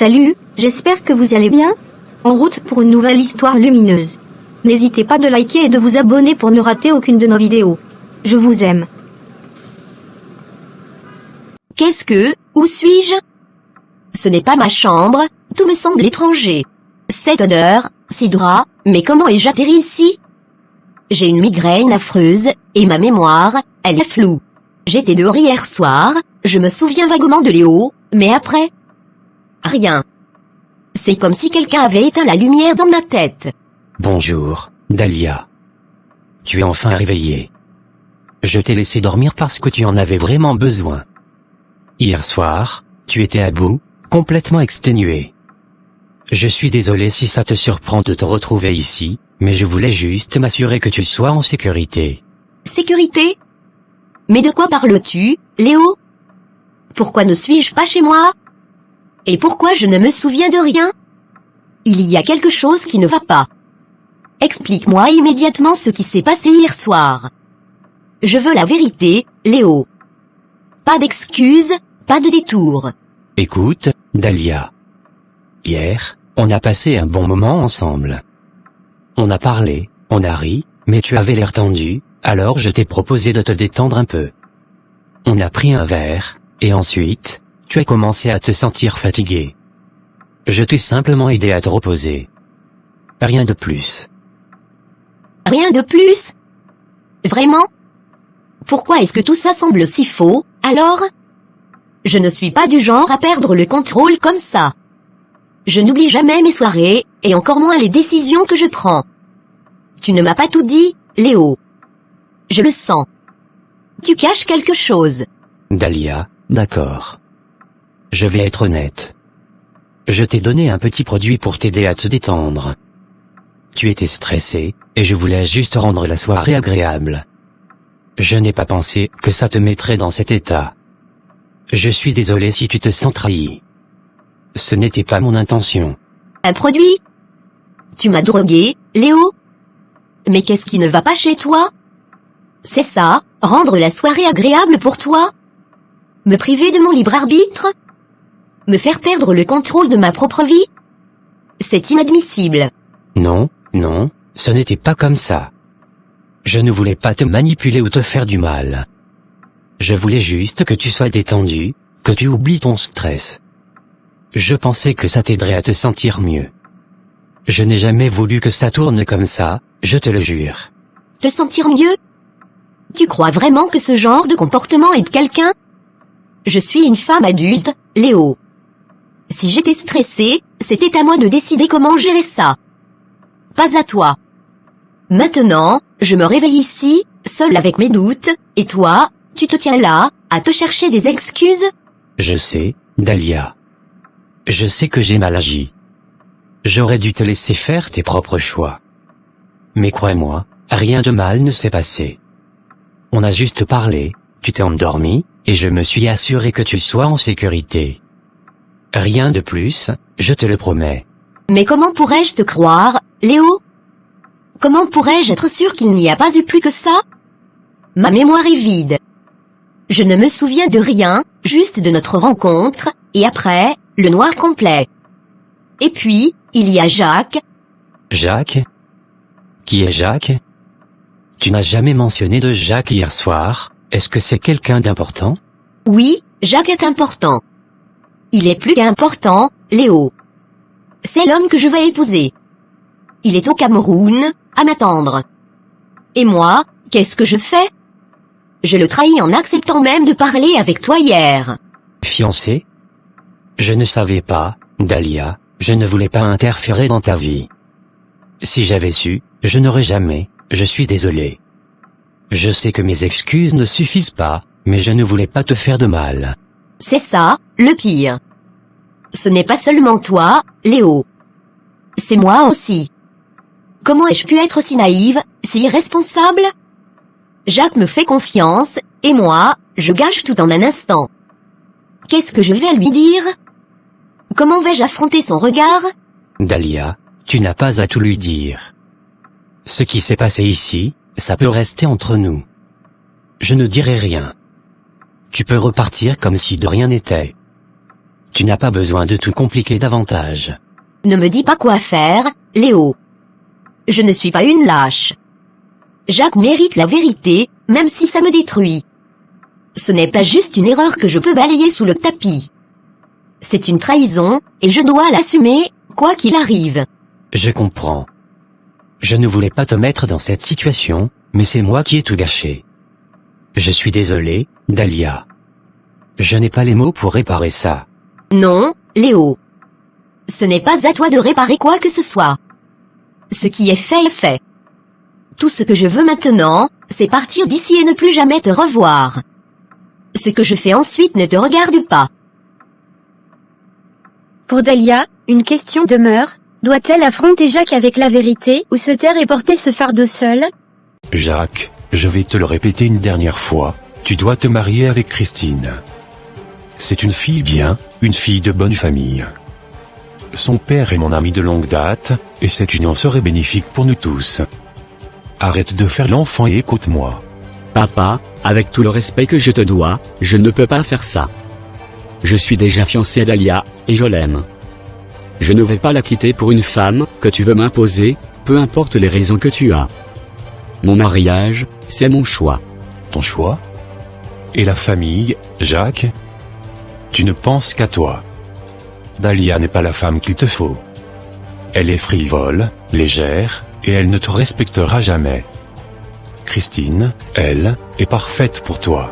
Salut, j'espère que vous allez bien. En route pour une nouvelle histoire lumineuse. N'hésitez pas de liker et de vous abonner pour ne rater aucune de nos vidéos. Je vous aime. Qu'est-ce que, où suis-je? Ce n'est pas ma chambre, tout me semble étranger. Cette odeur, ces draps, mais comment ai-je atterri ici? J'ai une migraine affreuse, et ma mémoire, elle est floue. J'étais dehors hier soir, je me souviens vaguement de Léo, mais après? Rien. C'est comme si quelqu'un avait éteint la lumière dans ma tête. Bonjour, Dahlia. Tu es enfin réveillée. Je t'ai laissé dormir parce que tu en avais vraiment besoin. Hier soir, tu étais à bout, complètement exténuée. Je suis désolé si ça te surprend de te retrouver ici, mais je voulais juste m'assurer que tu sois en sécurité. Sécurité? Mais de quoi parles-tu, Léo? Pourquoi ne suis-je pas chez moi? Et pourquoi je ne me souviens de rien? Il y a quelque chose qui ne va pas. Explique-moi immédiatement ce qui s'est passé hier soir. Je veux la vérité, Léo. Pas d'excuses, pas de détours. Écoute, Dahlia. Hier, on a passé un bon moment ensemble. On a parlé, on a ri, mais tu avais l'air tendu, alors je t'ai proposé de te détendre un peu. On a pris un verre, et ensuite, tu as commencé à te sentir fatigué. Je t'ai simplement aidé à te reposer. Rien de plus. Rien de plus? Vraiment? Pourquoi est-ce que tout ça semble si faux, alors? Je ne suis pas du genre à perdre le contrôle comme ça. Je n'oublie jamais mes soirées, et encore moins les décisions que je prends. Tu ne m'as pas tout dit, Léo. Je le sens. Tu caches quelque chose. Dahlia, d'accord. Je vais être honnête. Je t'ai donné un petit produit pour t'aider à te détendre. Tu étais stressé, et je voulais juste rendre la soirée agréable. Je n'ai pas pensé que ça te mettrait dans cet état. Je suis désolé si tu te sens trahi. Ce n'était pas mon intention. Un produit? Tu m'as drogué, Léo? Mais qu'est-ce qui ne va pas chez toi? C'est ça, rendre la soirée agréable pour toi? Me priver de mon libre arbitre? Me faire perdre le contrôle de ma propre vie? C'est inadmissible. Non, non, ce n'était pas comme ça. Je ne voulais pas te manipuler ou te faire du mal. Je voulais juste que tu sois détendu, que tu oublies ton stress. Je pensais que ça t'aiderait à te sentir mieux. Je n'ai jamais voulu que ça tourne comme ça, je te le jure. Te sentir mieux? Tu crois vraiment que ce genre de comportement aide quelqu'un? Je suis une femme adulte, Léo. Si j'étais stressée, c'était à moi de décider comment gérer ça. Pas à toi. Maintenant, je me réveille ici, seule avec mes doutes, et toi, tu te tiens là, à te chercher des excuses? Je sais, Dahlia. Je sais que j'ai mal agi. J'aurais dû te laisser faire tes propres choix. Mais crois-moi, rien de mal ne s'est passé. On a juste parlé, tu t'es endormi, et je me suis assuré que tu sois en sécurité. Rien de plus, je te le promets. Mais comment pourrais-je te croire, Léo? Comment pourrais-je être sûr qu'il n'y a pas eu plus que ça? Ma mémoire est vide. Je ne me souviens de rien, juste de notre rencontre, et après, le noir complet. Et puis, il y a Jacques. Jacques? Qui est Jacques? Tu n'as jamais mentionné de Jacques hier soir, est-ce que c'est quelqu'un d'important? Oui, Jacques est important. Il est plus qu'important, Léo. C'est l'homme que je vais épouser. Il est au Cameroun, à m'attendre. Et moi, qu'est-ce que je fais? Je le trahis en acceptant même de parler avec toi hier. Fiancé? Je ne savais pas, Dahlia, je ne voulais pas interférer dans ta vie. Si j'avais su, je n'aurais jamais, je suis désolé. Je sais que mes excuses ne suffisent pas, mais je ne voulais pas te faire de mal. C'est ça, le pire. Ce n'est pas seulement toi, Léo. C'est moi aussi. Comment ai-je pu être si naïve, si irresponsable? Jacques me fait confiance, et moi, je gâche tout en un instant. Qu'est-ce que je vais lui dire? Comment vais-je affronter son regard? Dahlia, tu n'as pas à tout lui dire. Ce qui s'est passé ici, ça peut rester entre nous. Je ne dirai rien. Tu peux repartir comme si de rien n'était. Tu n'as pas besoin de tout compliquer davantage. Ne me dis pas quoi faire, Léo. Je ne suis pas une lâche. Jacques mérite la vérité, même si ça me détruit. Ce n'est pas juste une erreur que je peux balayer sous le tapis. C'est une trahison, et je dois l'assumer, quoi qu'il arrive. Je comprends. Je ne voulais pas te mettre dans cette situation, mais c'est moi qui ai tout gâché. Je suis désolé, Dahlia. Je n'ai pas les mots pour réparer ça. Non, Léo. Ce n'est pas à toi de réparer quoi que ce soit. Ce qui est fait. Tout ce que je veux maintenant, c'est partir d'ici et ne plus jamais te revoir. Ce que je fais ensuite ne te regarde pas. Pour Dahlia, une question demeure. Doit-elle affronter Jacques avec la vérité ou se taire et porter ce fardeau seul? Jacques, je vais te le répéter une dernière fois, tu dois te marier avec Christine. C'est une fille bien, une fille de bonne famille. Son père est mon ami de longue date, et cette union serait bénéfique pour nous tous. Arrête de faire l'enfant et écoute-moi. Papa, avec tout le respect que je te dois, je ne peux pas faire ça. Je suis déjà fiancé à Dahlia, et je l'aime. Je ne vais pas la quitter pour une femme que tu veux m'imposer, peu importe les raisons que tu as. Mon mariage, c'est mon choix. Ton choix? Et la famille, Jacques? Tu ne penses qu'à toi. Dahlia n'est pas la femme qu'il te faut. Elle est frivole, légère, et elle ne te respectera jamais. Christine, elle, est parfaite pour toi.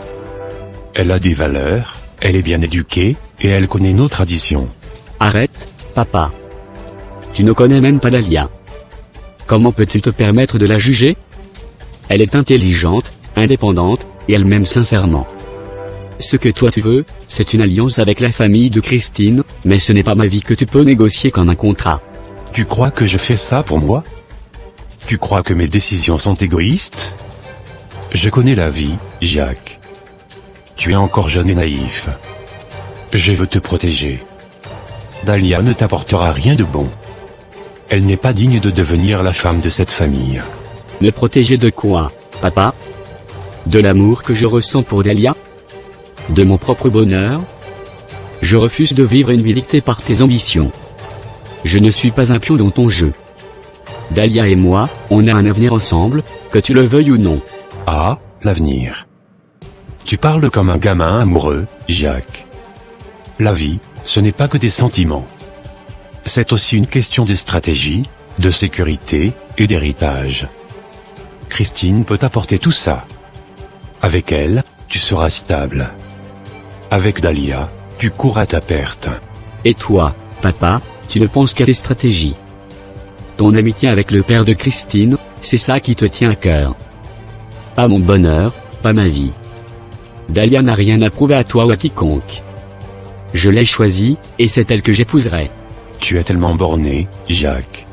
Elle a des valeurs, elle est bien éduquée, et elle connaît nos traditions. Arrête, papa. Tu ne connais même pas Dahlia. Comment peux-tu te permettre de la juger? Elle est intelligente, indépendante, et elle m'aime sincèrement. Ce que toi tu veux, c'est une alliance avec la famille de Christine, mais ce n'est pas ma vie que tu peux négocier comme un contrat. Tu crois que je fais ça pour moi? Tu crois que mes décisions sont égoïstes? Je connais la vie, Jacques. Tu es encore jeune et naïf. Je veux te protéger. Dahlia ne t'apportera rien de bon. Elle n'est pas digne de devenir la femme de cette famille. Me protéger de quoi, papa? De l'amour que je ressens pour Dahlia? De mon propre bonheur? Je refuse de vivre une vie dictée par tes ambitions. Je ne suis pas un pion dans ton jeu. Dahlia et moi, on a un avenir ensemble, que tu le veuilles ou non. Ah, l'avenir. Tu parles comme un gamin amoureux, Jacques. La vie, ce n'est pas que des sentiments. C'est aussi une question de stratégie, de sécurité, et d'héritage. Christine peut apporter tout ça. Avec elle, tu seras stable. Avec Dahlia, tu cours à ta perte. Et toi, papa, tu ne penses qu'à tes stratégies. Ton amitié avec le père de Christine, c'est ça qui te tient à cœur. Pas mon bonheur, pas ma vie. Dahlia n'a rien à prouver à toi ou à quiconque. Je l'ai choisie, et c'est elle que j'épouserai. Tu es tellement borné, Jacques.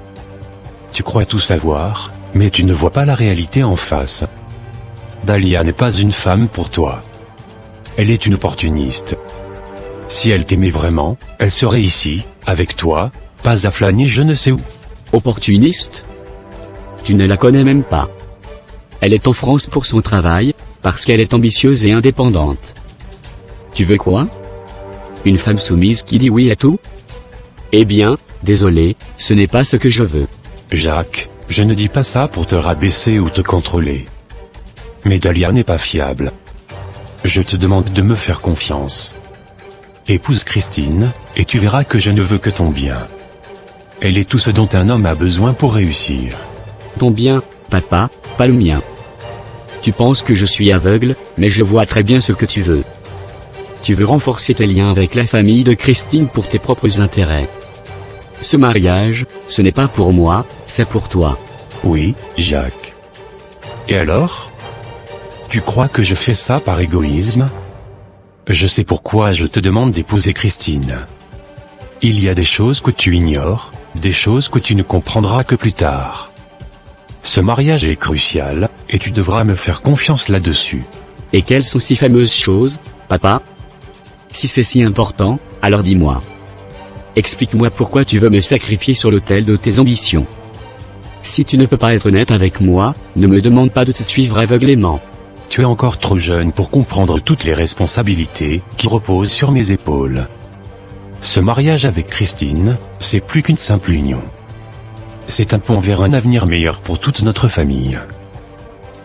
Tu crois tout savoir, mais tu ne vois pas la réalité en face. Dahlia n'est pas une femme pour toi. Elle est une opportuniste. Si elle t'aimait vraiment, elle serait ici, avec toi, pas à flâner je ne sais où. Opportuniste? Tu ne la connais même pas. Elle est en France pour son travail, parce qu'elle est ambitieuse et indépendante. Tu veux quoi? Une femme soumise qui dit oui à tout? Eh bien, désolé, ce n'est pas ce que je veux. Jacques, je ne dis pas ça pour te rabaisser ou te contrôler. Mais Dahlia n'est pas fiable. Je te demande de me faire confiance. Épouse Christine, et tu verras que je ne veux que ton bien. Elle est tout ce dont un homme a besoin pour réussir. Ton bien, papa, pas le mien. Tu penses que je suis aveugle, mais je vois très bien ce que tu veux. Tu veux renforcer tes liens avec la famille de Christine pour tes propres intérêts. Ce mariage, ce n'est pas pour moi, c'est pour toi. Oui, Jacques. Et alors? Tu crois que je fais ça par égoïsme? Je sais pourquoi je te demande d'épouser Christine. Il y a des choses que tu ignores, des choses que tu ne comprendras que plus tard. Ce mariage est crucial, et tu devras me faire confiance là-dessus. Et quelles sont ces fameuses choses, papa? Si c'est si important, alors dis-moi. Explique-moi pourquoi tu veux me sacrifier sur l'autel de tes ambitions. Si tu ne peux pas être honnête avec moi, ne me demande pas de te suivre aveuglément. Tu es encore trop jeune pour comprendre toutes les responsabilités qui reposent sur mes épaules. Ce mariage avec Christine, c'est plus qu'une simple union. C'est un pont vers un avenir meilleur pour toute notre famille.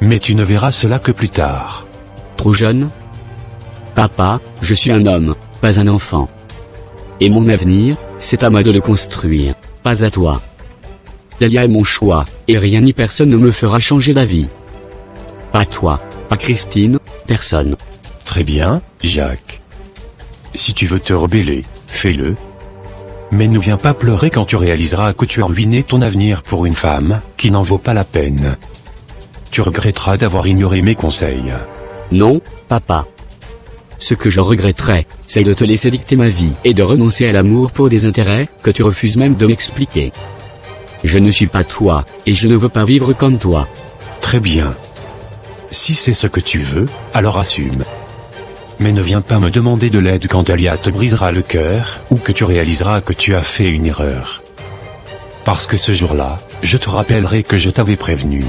Mais tu ne verras cela que plus tard. Trop jeune? Papa, je suis un homme, pas un enfant. Et mon avenir, c'est à moi de le construire, pas à toi. Dahlia est mon choix, et rien ni personne ne me fera changer d'avis. Pas toi, pas Christine, personne. Très bien, Jacques. Si tu veux te rebeller, fais-le. Mais ne viens pas pleurer quand tu réaliseras que tu as ruiné ton avenir pour une femme qui n'en vaut pas la peine. Tu regretteras d'avoir ignoré mes conseils. Non, papa. Ce que je regretterais, c'est de te laisser dicter ma vie et de renoncer à l'amour pour des intérêts que tu refuses même de m'expliquer. Je ne suis pas toi, et je ne veux pas vivre comme toi. Très bien. Si c'est ce que tu veux, alors assume. Mais ne viens pas me demander de l'aide quand Dahlia te brisera le cœur, ou que tu réaliseras que tu as fait une erreur. Parce que ce jour-là, je te rappellerai que je t'avais prévenu.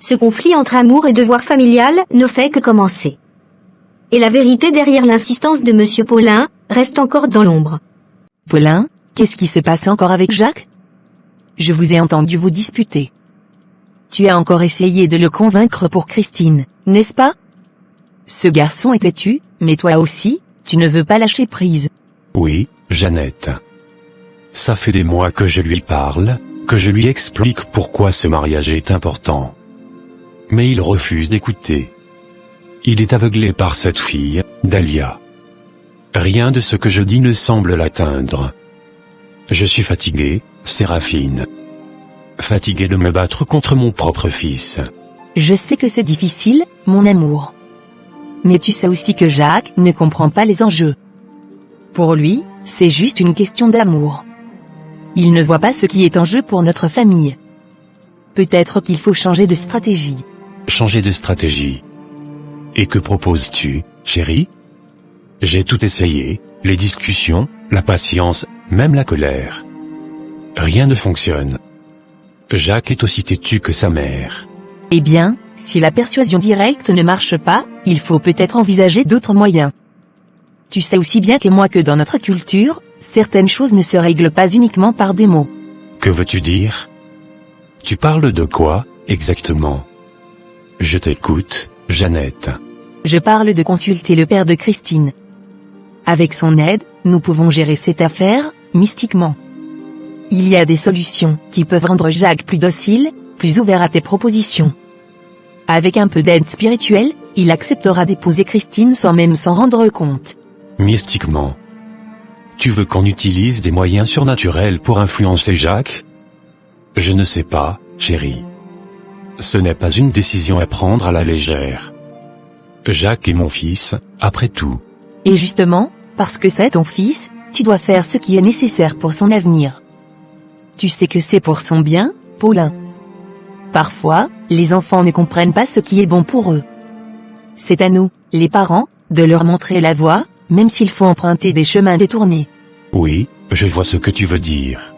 Ce conflit entre amour et devoir familial ne fait que commencer. Et la vérité derrière l'insistance de Monsieur Paulin reste encore dans l'ombre. Paulin, qu'est-ce qui se passe encore avec Jacques? Je vous ai entendu vous disputer. Tu as encore essayé de le convaincre pour Christine, n'est-ce pas? Ce garçon est têtu, mais toi aussi, tu ne veux pas lâcher prise. Oui, Jeannette. Ça fait des mois que je lui parle, que je lui explique pourquoi ce mariage est important. Mais il refuse d'écouter. Il est aveuglé par cette fille, Dahlia. Rien de ce que je dis ne semble l'atteindre. Je suis fatigué, Séraphine. Fatigué de me battre contre mon propre fils. Je sais que c'est difficile, mon amour. Mais tu sais aussi que Jacques ne comprend pas les enjeux. Pour lui, c'est juste une question d'amour. Il ne voit pas ce qui est en jeu pour notre famille. Peut-être qu'il faut changer de stratégie. Changer de stratégie. Et que proposes-tu, chérie? J'ai tout essayé, les discussions, la patience, même la colère. Rien ne fonctionne. Jacques est aussi têtu que sa mère. Eh bien, si la persuasion directe ne marche pas, il faut peut-être envisager d'autres moyens. Tu sais aussi bien que moi que dans notre culture, certaines choses ne se règlent pas uniquement par des mots. Que veux-tu dire? Tu parles de quoi, exactement? Je t'écoute, Jeannette. Je parle de consulter le père de Christine. Avec son aide, nous pouvons gérer cette affaire, mystiquement. Il y a des solutions qui peuvent rendre Jacques plus docile, plus ouvert à tes propositions. Avec un peu d'aide spirituelle, il acceptera d'épouser Christine sans même s'en rendre compte. Mystiquement. Tu veux qu'on utilise des moyens surnaturels pour influencer Jacques? Je ne sais pas, chérie. Ce n'est pas une décision à prendre à la légère. Jacques est mon fils, après tout. Et justement, parce que c'est ton fils, tu dois faire ce qui est nécessaire pour son avenir. Tu sais que c'est pour son bien, Paulin. Parfois, les enfants ne comprennent pas ce qui est bon pour eux. C'est à nous, les parents, de leur montrer la voie, même s'il faut emprunter des chemins détournés. Oui, je vois ce que tu veux dire.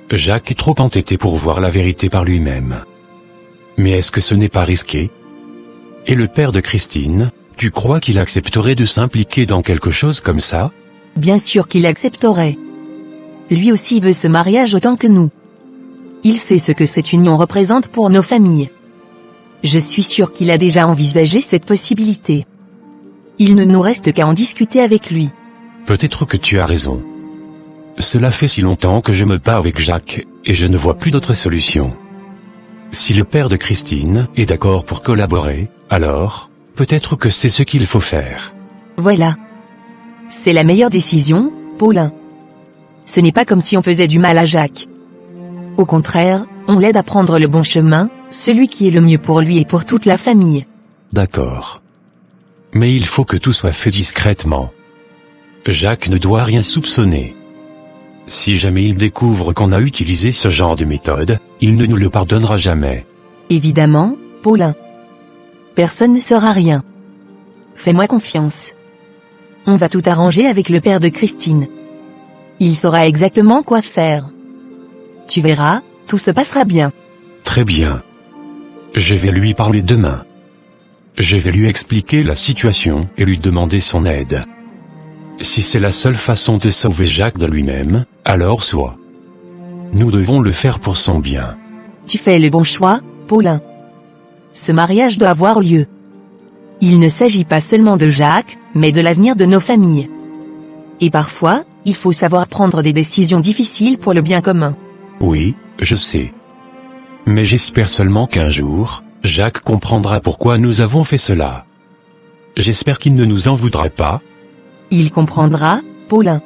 Jacques est trop entêté pour voir la vérité par lui-même. Mais est-ce que ce n'est pas risqué? Et le père de Christine, tu crois qu'il accepterait de s'impliquer dans quelque chose comme ça? Bien sûr qu'il accepterait. Lui aussi veut ce mariage autant que nous. Il sait ce que cette union représente pour nos familles. Je suis sûr qu'il a déjà envisagé cette possibilité. Il ne nous reste qu'à en discuter avec lui. Peut-être que tu as raison. Cela fait si longtemps que je me bats avec Jacques, et je ne vois plus d'autre solution. Si le père de Christine est d'accord pour collaborer, alors, peut-être que c'est ce qu'il faut faire. Voilà. C'est la meilleure décision, Paulin. Ce n'est pas comme si on faisait du mal à Jacques. Au contraire, on l'aide à prendre le bon chemin, celui qui est le mieux pour lui et pour toute la famille. D'accord. Mais il faut que tout soit fait discrètement. Jacques ne doit rien soupçonner. Si jamais il découvre qu'on a utilisé ce genre de méthode, il ne nous le pardonnera jamais. Évidemment, Paulin. Personne ne saura rien. Fais-moi confiance. On va tout arranger avec le père de Christine. Il saura exactement quoi faire. Tu verras, tout se passera bien. Très bien. Je vais lui parler demain. Je vais lui expliquer la situation et lui demander son aide. Si c'est la seule façon de sauver Jacques de lui-même, alors soit. Nous devons le faire pour son bien. Tu fais le bon choix, Paulin. Ce mariage doit avoir lieu. Il ne s'agit pas seulement de Jacques, mais de l'avenir de nos familles. Et parfois, il faut savoir prendre des décisions difficiles pour le bien commun. Oui, je sais. Mais j'espère seulement qu'un jour, Jacques comprendra pourquoi nous avons fait cela. J'espère qu'il ne nous en voudra pas. Il comprendra, Paulin.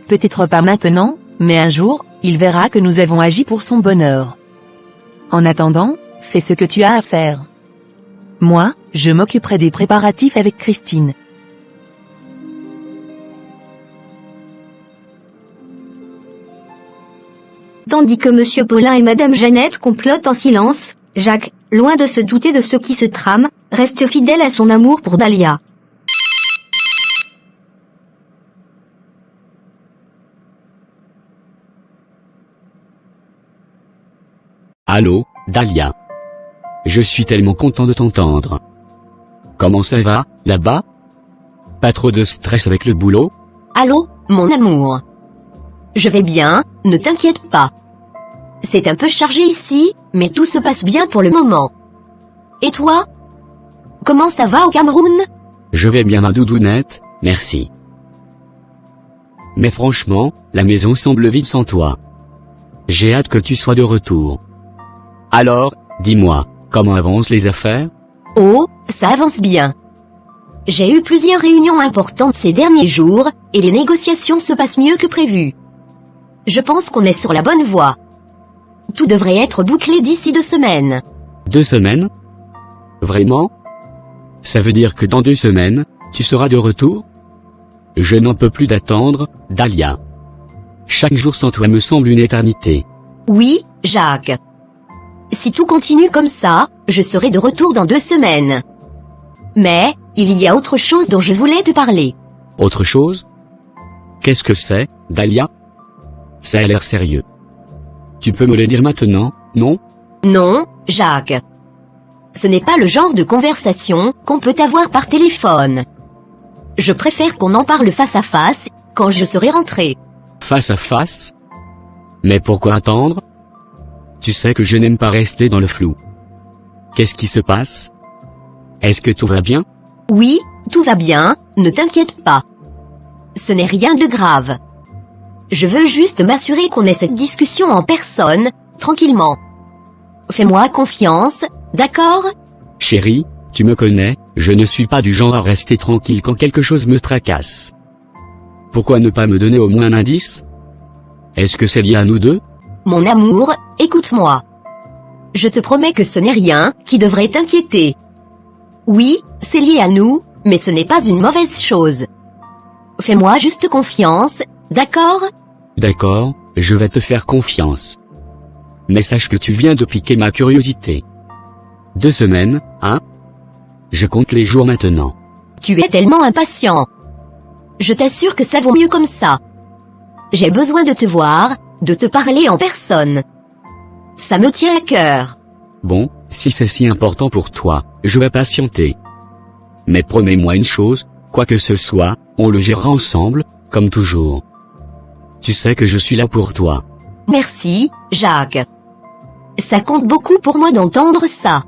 Peut-être pas maintenant, mais un jour, il verra que nous avons agi pour son bonheur. En attendant, fais ce que tu as à faire. Moi, je m'occuperai des préparatifs avec Christine. Tandis que Monsieur Paulin et Madame Jeannette complotent en silence, Jacques, loin de se douter de ce qui se trame, reste fidèle à son amour pour Dahlia. Allô, Dahlia. Je suis tellement content de t'entendre. Comment ça va, là-bas? Pas trop de stress avec le boulot? Allô, mon amour. Je vais bien, ne t'inquiète pas. C'est un peu chargé ici, mais tout se passe bien pour le moment. Et toi? Comment ça va au Cameroun? Je vais bien ma doudounette, merci. Mais franchement, la maison semble vide sans toi. J'ai hâte que tu sois de retour. Alors, dis-moi, comment avancent les affaires? Oh, ça avance bien. J'ai eu plusieurs réunions importantes ces derniers jours, et les négociations se passent mieux que prévu. Je pense qu'on est sur la bonne voie. Tout devrait être bouclé d'ici 2 semaines. 2 semaines? Vraiment? Ça veut dire que dans 2 semaines, tu seras de retour? Je n'en peux plus d'attendre, Dahlia. Chaque jour sans toi me semble une éternité. Oui, Jacques. Si tout continue comme ça, je serai de retour dans 2 semaines. Mais, il y a autre chose dont je voulais te parler. Autre chose? Qu'est-ce que c'est, Dahlia? Ça a l'air sérieux. Tu peux me le dire maintenant, non? Non, Jacques. Ce n'est pas le genre de conversation qu'on peut avoir par téléphone. Je préfère qu'on en parle face à face, quand je serai rentré. Face à face? Mais pourquoi attendre? Tu sais que je n'aime pas rester dans le flou. Qu'est-ce qui se passe? Est-ce que tout va bien? Oui, tout va bien, ne t'inquiète pas. Ce n'est rien de grave. Je veux juste m'assurer qu'on ait cette discussion en personne, tranquillement. Fais-moi confiance, d'accord? Chérie, tu me connais, je ne suis pas du genre à rester tranquille quand quelque chose me tracasse. Pourquoi ne pas me donner au moins un indice? Est-ce que c'est lié à nous deux? Mon amour, écoute-moi. Je te promets que ce n'est rien qui devrait t'inquiéter. Oui, c'est lié à nous, mais ce n'est pas une mauvaise chose. Fais-moi juste confiance, d'accord? D'accord, je vais te faire confiance. Mais sache que tu viens de piquer ma curiosité. 2 semaines, hein? Je compte les jours maintenant. Tu es tellement impatient. Je t'assure que ça vaut mieux comme ça. J'ai besoin de te voir, de te parler en personne. Ça me tient à cœur. Bon, si c'est si important pour toi, je vais patienter. Mais promets-moi une chose, quoi que ce soit, on le gérera ensemble, comme toujours. Tu sais que je suis là pour toi. Merci, Jacques. Ça compte beaucoup pour moi d'entendre ça.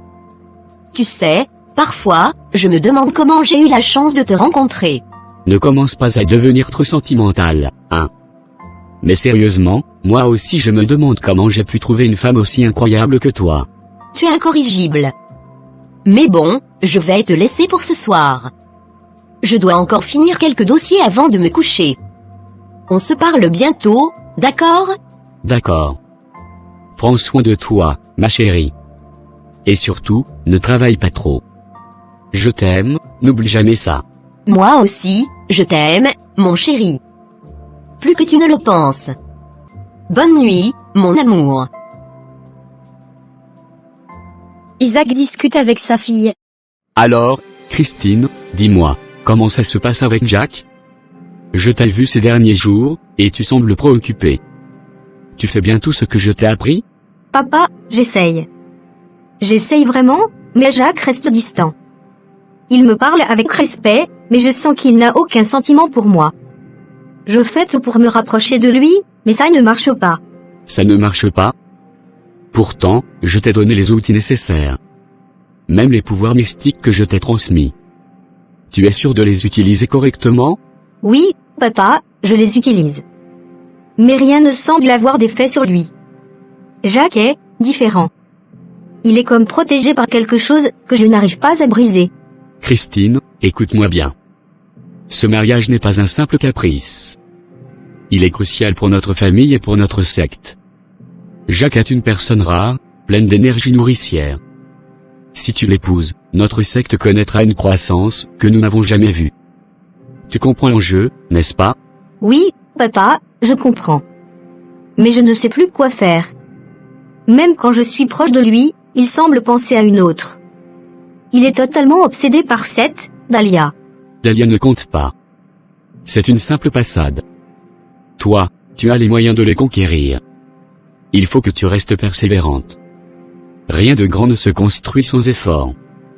Tu sais, parfois, je me demande comment j'ai eu la chance de te rencontrer. Ne commence pas à devenir trop sentimental, hein. Mais sérieusement, moi aussi je me demande comment j'ai pu trouver une femme aussi incroyable que toi. Tu es incorrigible. Mais bon, je vais te laisser pour ce soir. Je dois encore finir quelques dossiers avant de me coucher. On se parle bientôt, d'accord? D'accord. Prends soin de toi, ma chérie. Et surtout, ne travaille pas trop. Je t'aime, n'oublie jamais ça. Moi aussi, je t'aime, mon chéri. Plus que tu ne le penses. Bonne nuit, mon amour. Isaac discute avec sa fille. Alors, Christine, dis-moi, comment ça se passe avec Jack? Je t'ai vu ces derniers jours, et tu sembles préoccupée. Tu fais bien tout ce que je t'ai appris? Papa, j'essaye. J'essaye vraiment, mais Jacques reste distant. Il me parle avec respect, mais je sens qu'il n'a aucun sentiment pour moi. Je fais tout pour me rapprocher de lui, mais ça ne marche pas. Ça ne marche pas? Pourtant, je t'ai donné les outils nécessaires. Même les pouvoirs mystiques que je t'ai transmis. Tu es sûr de les utiliser correctement? Oui, papa, je les utilise. Mais rien ne semble avoir d'effet sur lui. Jacques est différent. Il est comme protégé par quelque chose que je n'arrive pas à briser. Christine, écoute-moi bien. Ce mariage n'est pas un simple caprice. Il est crucial pour notre famille et pour notre secte. Jacques est une personne rare, pleine d'énergie nourricière. Si tu l'épouses, notre secte connaîtra une croissance que nous n'avons jamais vue. Tu comprends l'enjeu, n'est-ce pas? Oui, papa, je comprends. Mais je ne sais plus quoi faire. Même quand je suis proche de lui, il semble penser à une autre. Il est totalement obsédé par cette Dahlia. Dahlia ne compte pas. C'est une simple passade. Toi, tu as les moyens de les conquérir. Il faut que tu restes persévérante. Rien de grand ne se construit sans effort.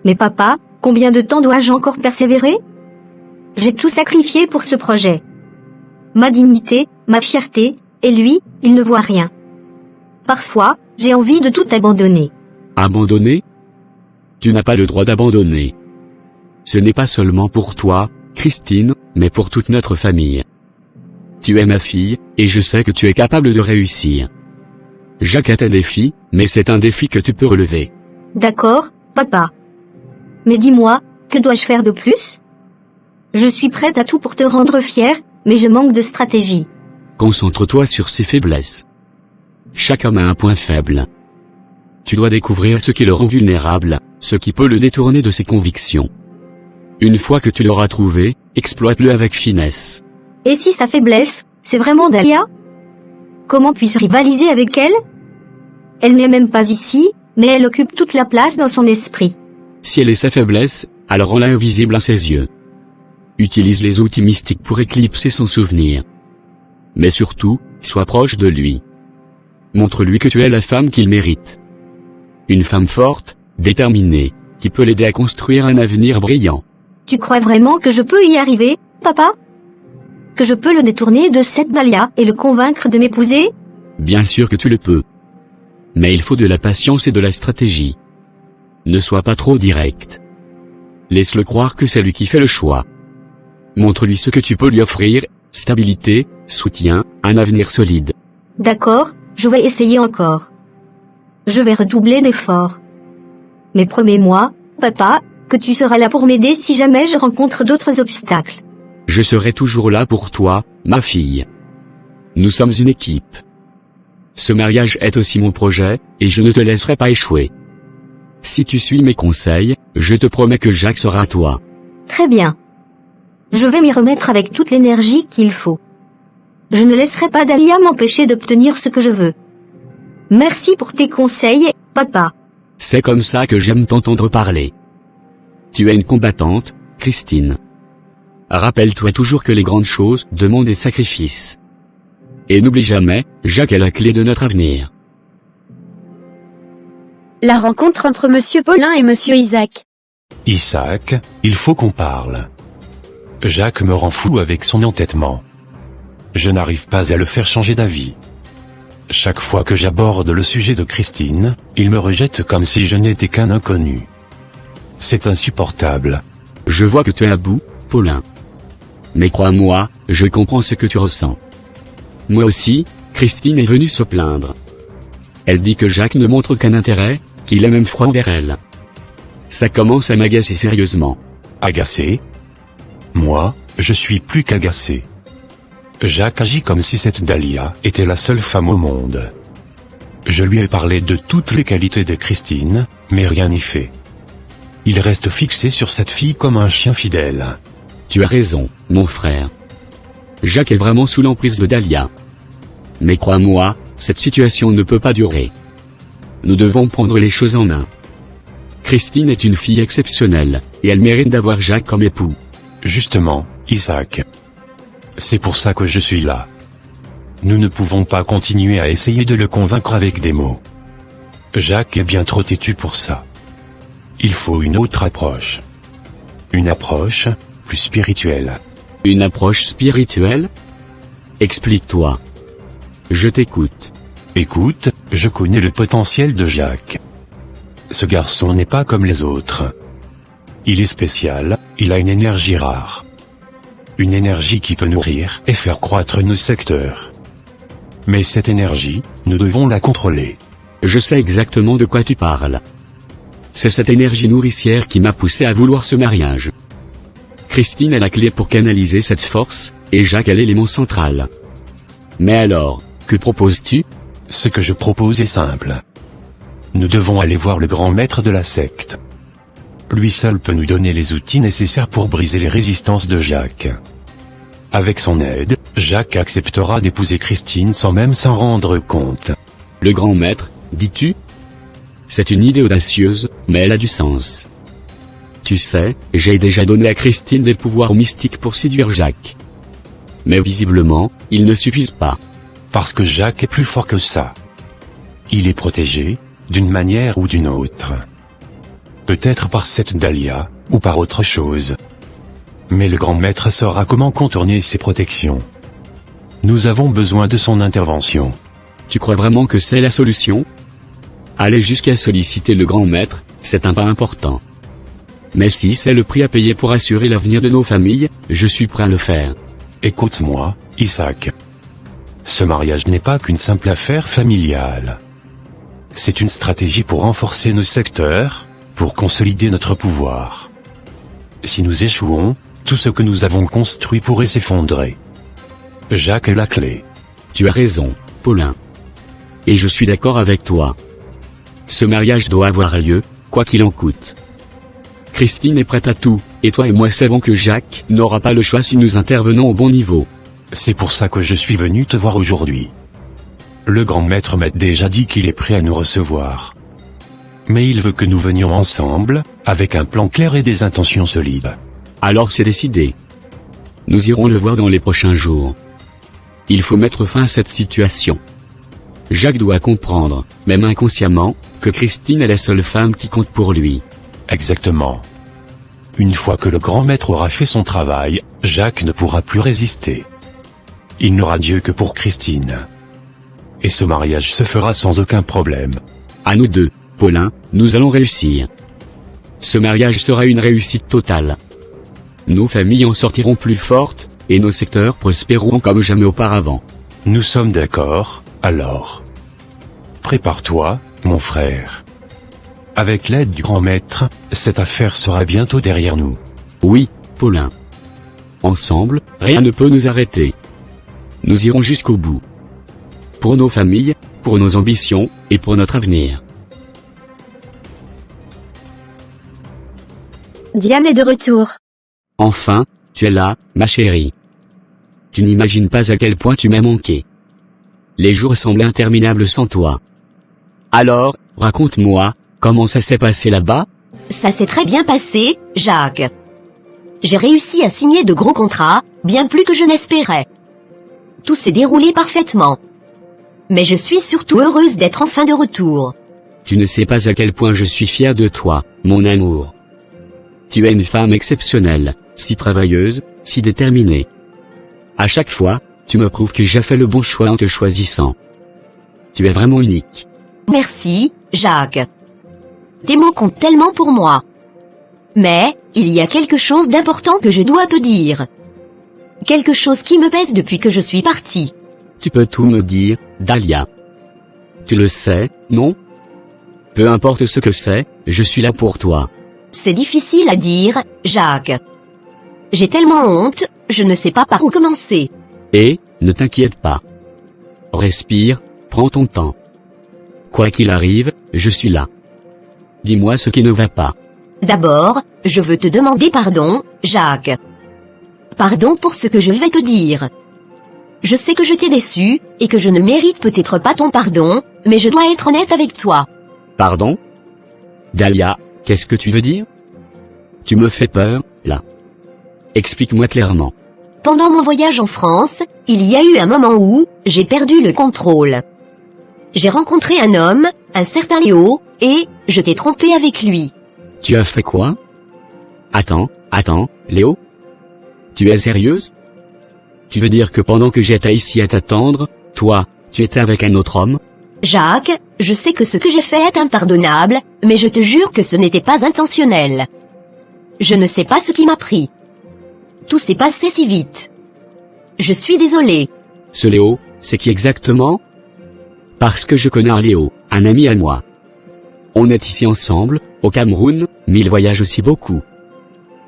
Mais papa, combien de temps dois-je encore persévérer? J'ai tout sacrifié pour ce projet. Ma dignité, ma fierté, et lui, il ne voit rien. Parfois, j'ai envie de tout abandonner. Abandonner? Tu n'as pas le droit d'abandonner. Ce n'est pas seulement pour toi, Christine, mais pour toute notre famille. Tu es ma fille, et je sais que tu es capable de réussir. Jacques est un défi, mais c'est un défi que tu peux relever. D'accord, papa. Mais dis-moi, que dois-je faire de plus? Je suis prête à tout pour te rendre fier, mais je manque de stratégie. Concentre-toi sur ses faiblesses. Chaque homme a un point faible. Tu dois découvrir ce qui le rend vulnérable, ce qui peut le détourner de ses convictions. Une fois que tu l'auras trouvé, exploite-le avec finesse. Et si sa faiblesse, c'est vraiment Dahlia? Comment puis-je rivaliser avec elle? Elle n'est même pas ici, mais elle occupe toute la place dans son esprit. Si elle est sa faiblesse, alors rends-la invisible à ses yeux. Utilise les outils mystiques pour éclipser son souvenir. Mais surtout, sois proche de lui. Montre-lui que tu es la femme qu'il mérite. Une femme forte, déterminée, qui peut l'aider à construire un avenir brillant. Tu crois vraiment que je peux y arriver, papa? Que je peux le détourner de cette Dahlia et le convaincre de m'épouser? Bien sûr que tu le peux. Mais il faut de la patience et de la stratégie. Ne sois pas trop direct. Laisse-le croire que c'est lui qui fait le choix. Montre-lui ce que tu peux lui offrir, stabilité, soutien, un avenir solide. D'accord, je vais essayer encore. Je vais redoubler d'efforts. Mais promets-moi, papa, que tu seras là pour m'aider si jamais je rencontre d'autres obstacles. Je serai toujours là pour toi, ma fille. Nous sommes une équipe. Ce mariage est aussi mon projet, et je ne te laisserai pas échouer. Si tu suis mes conseils, je te promets que Jacques sera à toi. Très bien. Je vais m'y remettre avec toute l'énergie qu'il faut. Je ne laisserai pas Dahlia m'empêcher d'obtenir ce que je veux. Merci pour tes conseils, papa. C'est comme ça que j'aime t'entendre parler. Tu es une combattante, Christine. Rappelle-toi toujours que les grandes choses demandent des sacrifices. Et n'oublie jamais, Jacques est la clé de notre avenir. La rencontre entre Monsieur Paulin et Monsieur Isaac. Isaac, il faut qu'on parle. Jacques me rend fou avec son entêtement. Je n'arrive pas à le faire changer d'avis. Chaque fois que j'aborde le sujet de Christine, il me rejette comme si je n'étais qu'un inconnu. C'est insupportable. Je vois que tu es à bout, Paulin. Mais crois-moi, je comprends ce que tu ressens. Moi aussi, Christine est venue se plaindre. Elle dit que Jacques ne montre qu'un intérêt, qu'il est même froid envers elle. Ça commence à m'agacer sérieusement. Agacé? Moi, je suis plus qu'agacé. Jacques agit comme si cette Dahlia était la seule femme au monde. Je lui ai parlé de toutes les qualités de Christine, mais rien n'y fait. Il reste fixé sur cette fille comme un chien fidèle. Tu as raison, mon frère. Jacques est vraiment sous l'emprise de Dahlia. Mais crois-moi, cette situation ne peut pas durer. Nous devons prendre les choses en main. Christine est une fille exceptionnelle, et elle mérite d'avoir Jacques comme époux. Justement, Isaac. C'est pour ça que je suis là. Nous ne pouvons pas continuer à essayer de le convaincre avec des mots. Jacques est bien trop têtu pour ça. Il faut une autre approche. Une approche plus spirituelle. Une approche spirituelle? Explique-toi. Je t'écoute. Écoute, je connais le potentiel de Jacques. Ce garçon n'est pas comme les autres. Il est spécial, il a une énergie rare. Une énergie qui peut nourrir et faire croître nos secteurs. Mais cette énergie, nous devons la contrôler. Je sais exactement de quoi tu parles. C'est cette énergie nourricière qui m'a poussé à vouloir ce mariage. Christine est la clé pour canaliser cette force, et Jacques est l'élément central. Mais alors, que proposes-tu? Ce que je propose est simple. Nous devons aller voir le grand maître de la secte. Lui seul peut nous donner les outils nécessaires pour briser les résistances de Jacques. Avec son aide, Jacques acceptera d'épouser Christine sans même s'en rendre compte. Le grand maître, dis-tu? C'est une idée audacieuse, mais elle a du sens. Tu sais, j'ai déjà donné à Christine des pouvoirs mystiques pour séduire Jacques. Mais visiblement, ils ne suffisent pas. Parce que Jacques est plus fort que ça. Il est protégé, d'une manière ou d'une autre. Peut-être par cette Dahlia, ou par autre chose. Mais le grand maître saura comment contourner ses protections. Nous avons besoin de son intervention. Tu crois vraiment que c'est la solution? Aller jusqu'à solliciter le grand maître, c'est un pas important. Mais si c'est le prix à payer pour assurer l'avenir de nos familles, je suis prêt à le faire. Écoute-moi, Isaac. Ce mariage n'est pas qu'une simple affaire familiale. C'est une stratégie pour renforcer nos secteurs, pour consolider notre pouvoir. Si nous échouons, tout ce que nous avons construit pourrait s'effondrer. Jacques est la clé. Tu as raison, Paulin. Et je suis d'accord avec toi. Ce mariage doit avoir lieu, quoi qu'il en coûte. Christine est prête à tout, et toi et moi savons que Jacques n'aura pas le choix si nous intervenons au bon niveau. C'est pour ça que je suis venu te voir aujourd'hui. Le grand maître m'a déjà dit qu'il est prêt à nous recevoir. Mais il veut que nous venions ensemble, avec un plan clair et des intentions solides. Alors c'est décidé. Nous irons le voir dans les prochains jours. Il faut mettre fin à cette situation. Jacques doit comprendre, même inconsciemment, que Christine est la seule femme qui compte pour lui. Exactement. Une fois que le grand maître aura fait son travail, Jacques ne pourra plus résister. Il n'aura Dieu que pour Christine. Et ce mariage se fera sans aucun problème. À nous deux, Paulin, nous allons réussir. Ce mariage sera une réussite totale. Nos familles en sortiront plus fortes, et nos secteurs prospéreront comme jamais auparavant. Nous sommes d'accord, alors. Prépare-toi, mon frère. Avec l'aide du grand maître, cette affaire sera bientôt derrière nous. Oui, Paulin. Ensemble, rien ne peut nous arrêter. Nous irons jusqu'au bout. Pour nos familles, pour nos ambitions, et pour notre avenir. Diane est de retour. Enfin, tu es là, ma chérie. Tu n'imagines pas à quel point tu m'as manqué. Les jours semblent interminables sans toi. Alors, raconte-moi, comment ça s'est passé là-bas? Ça s'est très bien passé, Jacques. J'ai réussi à signer de gros contrats, bien plus que je n'espérais. Tout s'est déroulé parfaitement. Mais je suis surtout heureuse d'être enfin de retour. Tu ne sais pas à quel point je suis fier de toi, mon amour. Tu es une femme exceptionnelle, si travailleuse, si déterminée. À chaque fois, tu me prouves que j'ai fait le bon choix en te choisissant. Tu es vraiment unique. Merci, Jacques. Tes mots comptent tellement pour moi. Mais, il y a quelque chose d'important que je dois te dire. Quelque chose qui me pèse depuis que je suis partie. Tu peux tout me dire, Dahlia. Tu le sais, non? Peu importe ce que c'est, je suis là pour toi. C'est difficile à dire, Jacques. J'ai tellement honte, je ne sais pas par où commencer. Et, ne t'inquiète pas. Respire, prends ton temps. Quoi qu'il arrive, je suis là. Dis-moi ce qui ne va pas. D'abord, je veux te demander pardon, Jacques. Pardon pour ce que je vais te dire. Je sais que je t'ai déçu, et que je ne mérite peut-être pas ton pardon, mais je dois être honnête avec toi. Pardon? Dahlia, qu'est-ce que tu veux dire? Tu me fais peur, là. Explique-moi clairement. Pendant mon voyage en France, il y a eu un moment où j'ai perdu le contrôle. J'ai rencontré un homme, un certain Léo, et je t'ai trompé avec lui. Tu as fait quoi? Attends, Léo? Tu es sérieuse? Tu veux dire que pendant que j'étais ici à t'attendre, toi, tu étais avec un autre homme? Jacques, je sais que ce que j'ai fait est impardonnable, mais je te jure que ce n'était pas intentionnel. Je ne sais pas ce qui m'a pris. Tout s'est passé si vite. Je suis désolée. Ce Léo, c'est qui exactement? Parce que je connais un Léo, un ami à moi. On est ici ensemble, au Cameroun, mais il voyage aussi beaucoup.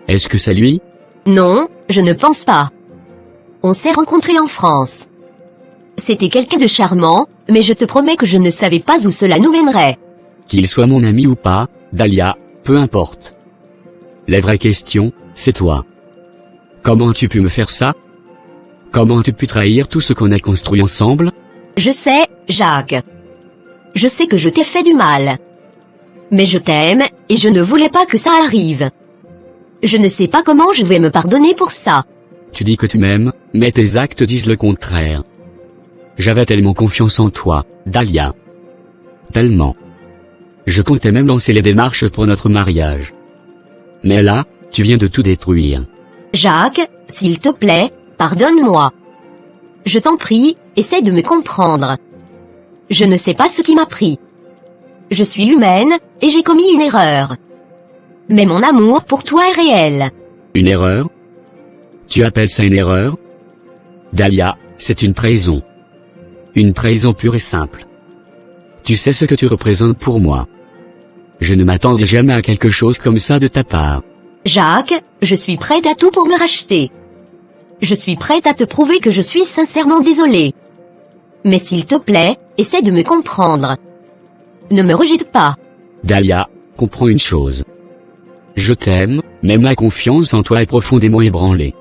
Est-ce que c'est lui? Non, je ne pense pas. On s'est rencontrés en France. C'était quelqu'un de charmant, mais je te promets que je ne savais pas où cela nous mènerait. Qu'il soit mon ami ou pas, Dahlia, peu importe. La vraie question, c'est toi. Comment as-tu pu me faire ça? Comment as-tu pu trahir tout ce qu'on a construit ensemble? Je sais, Jacques. Je sais que je t'ai fait du mal. Mais je t'aime, et je ne voulais pas que ça arrive. Je ne sais pas comment je vais me pardonner pour ça. Tu dis que tu m'aimes, mais tes actes disent le contraire. J'avais tellement confiance en toi, Dahlia. Tellement. Je comptais même lancer les démarches pour notre mariage. Mais là, tu viens de tout détruire. Jacques, s'il te plaît, pardonne-moi. Je t'en prie, essaie de me comprendre. Je ne sais pas ce qui m'a pris. Je suis humaine, et j'ai commis une erreur. Mais mon amour pour toi est réel. Une erreur? Tu appelles ça une erreur? Dahlia, c'est une trahison. Une trahison pure et simple. Tu sais ce que tu représentes pour moi. Je ne m'attendais jamais à quelque chose comme ça de ta part. Jacques, je suis prête à tout pour me racheter. Je suis prête à te prouver que je suis sincèrement désolée. Mais s'il te plaît, essaie de me comprendre. Ne me rejette pas. Dahlia, comprends une chose. Je t'aime, mais ma confiance en toi est profondément ébranlée.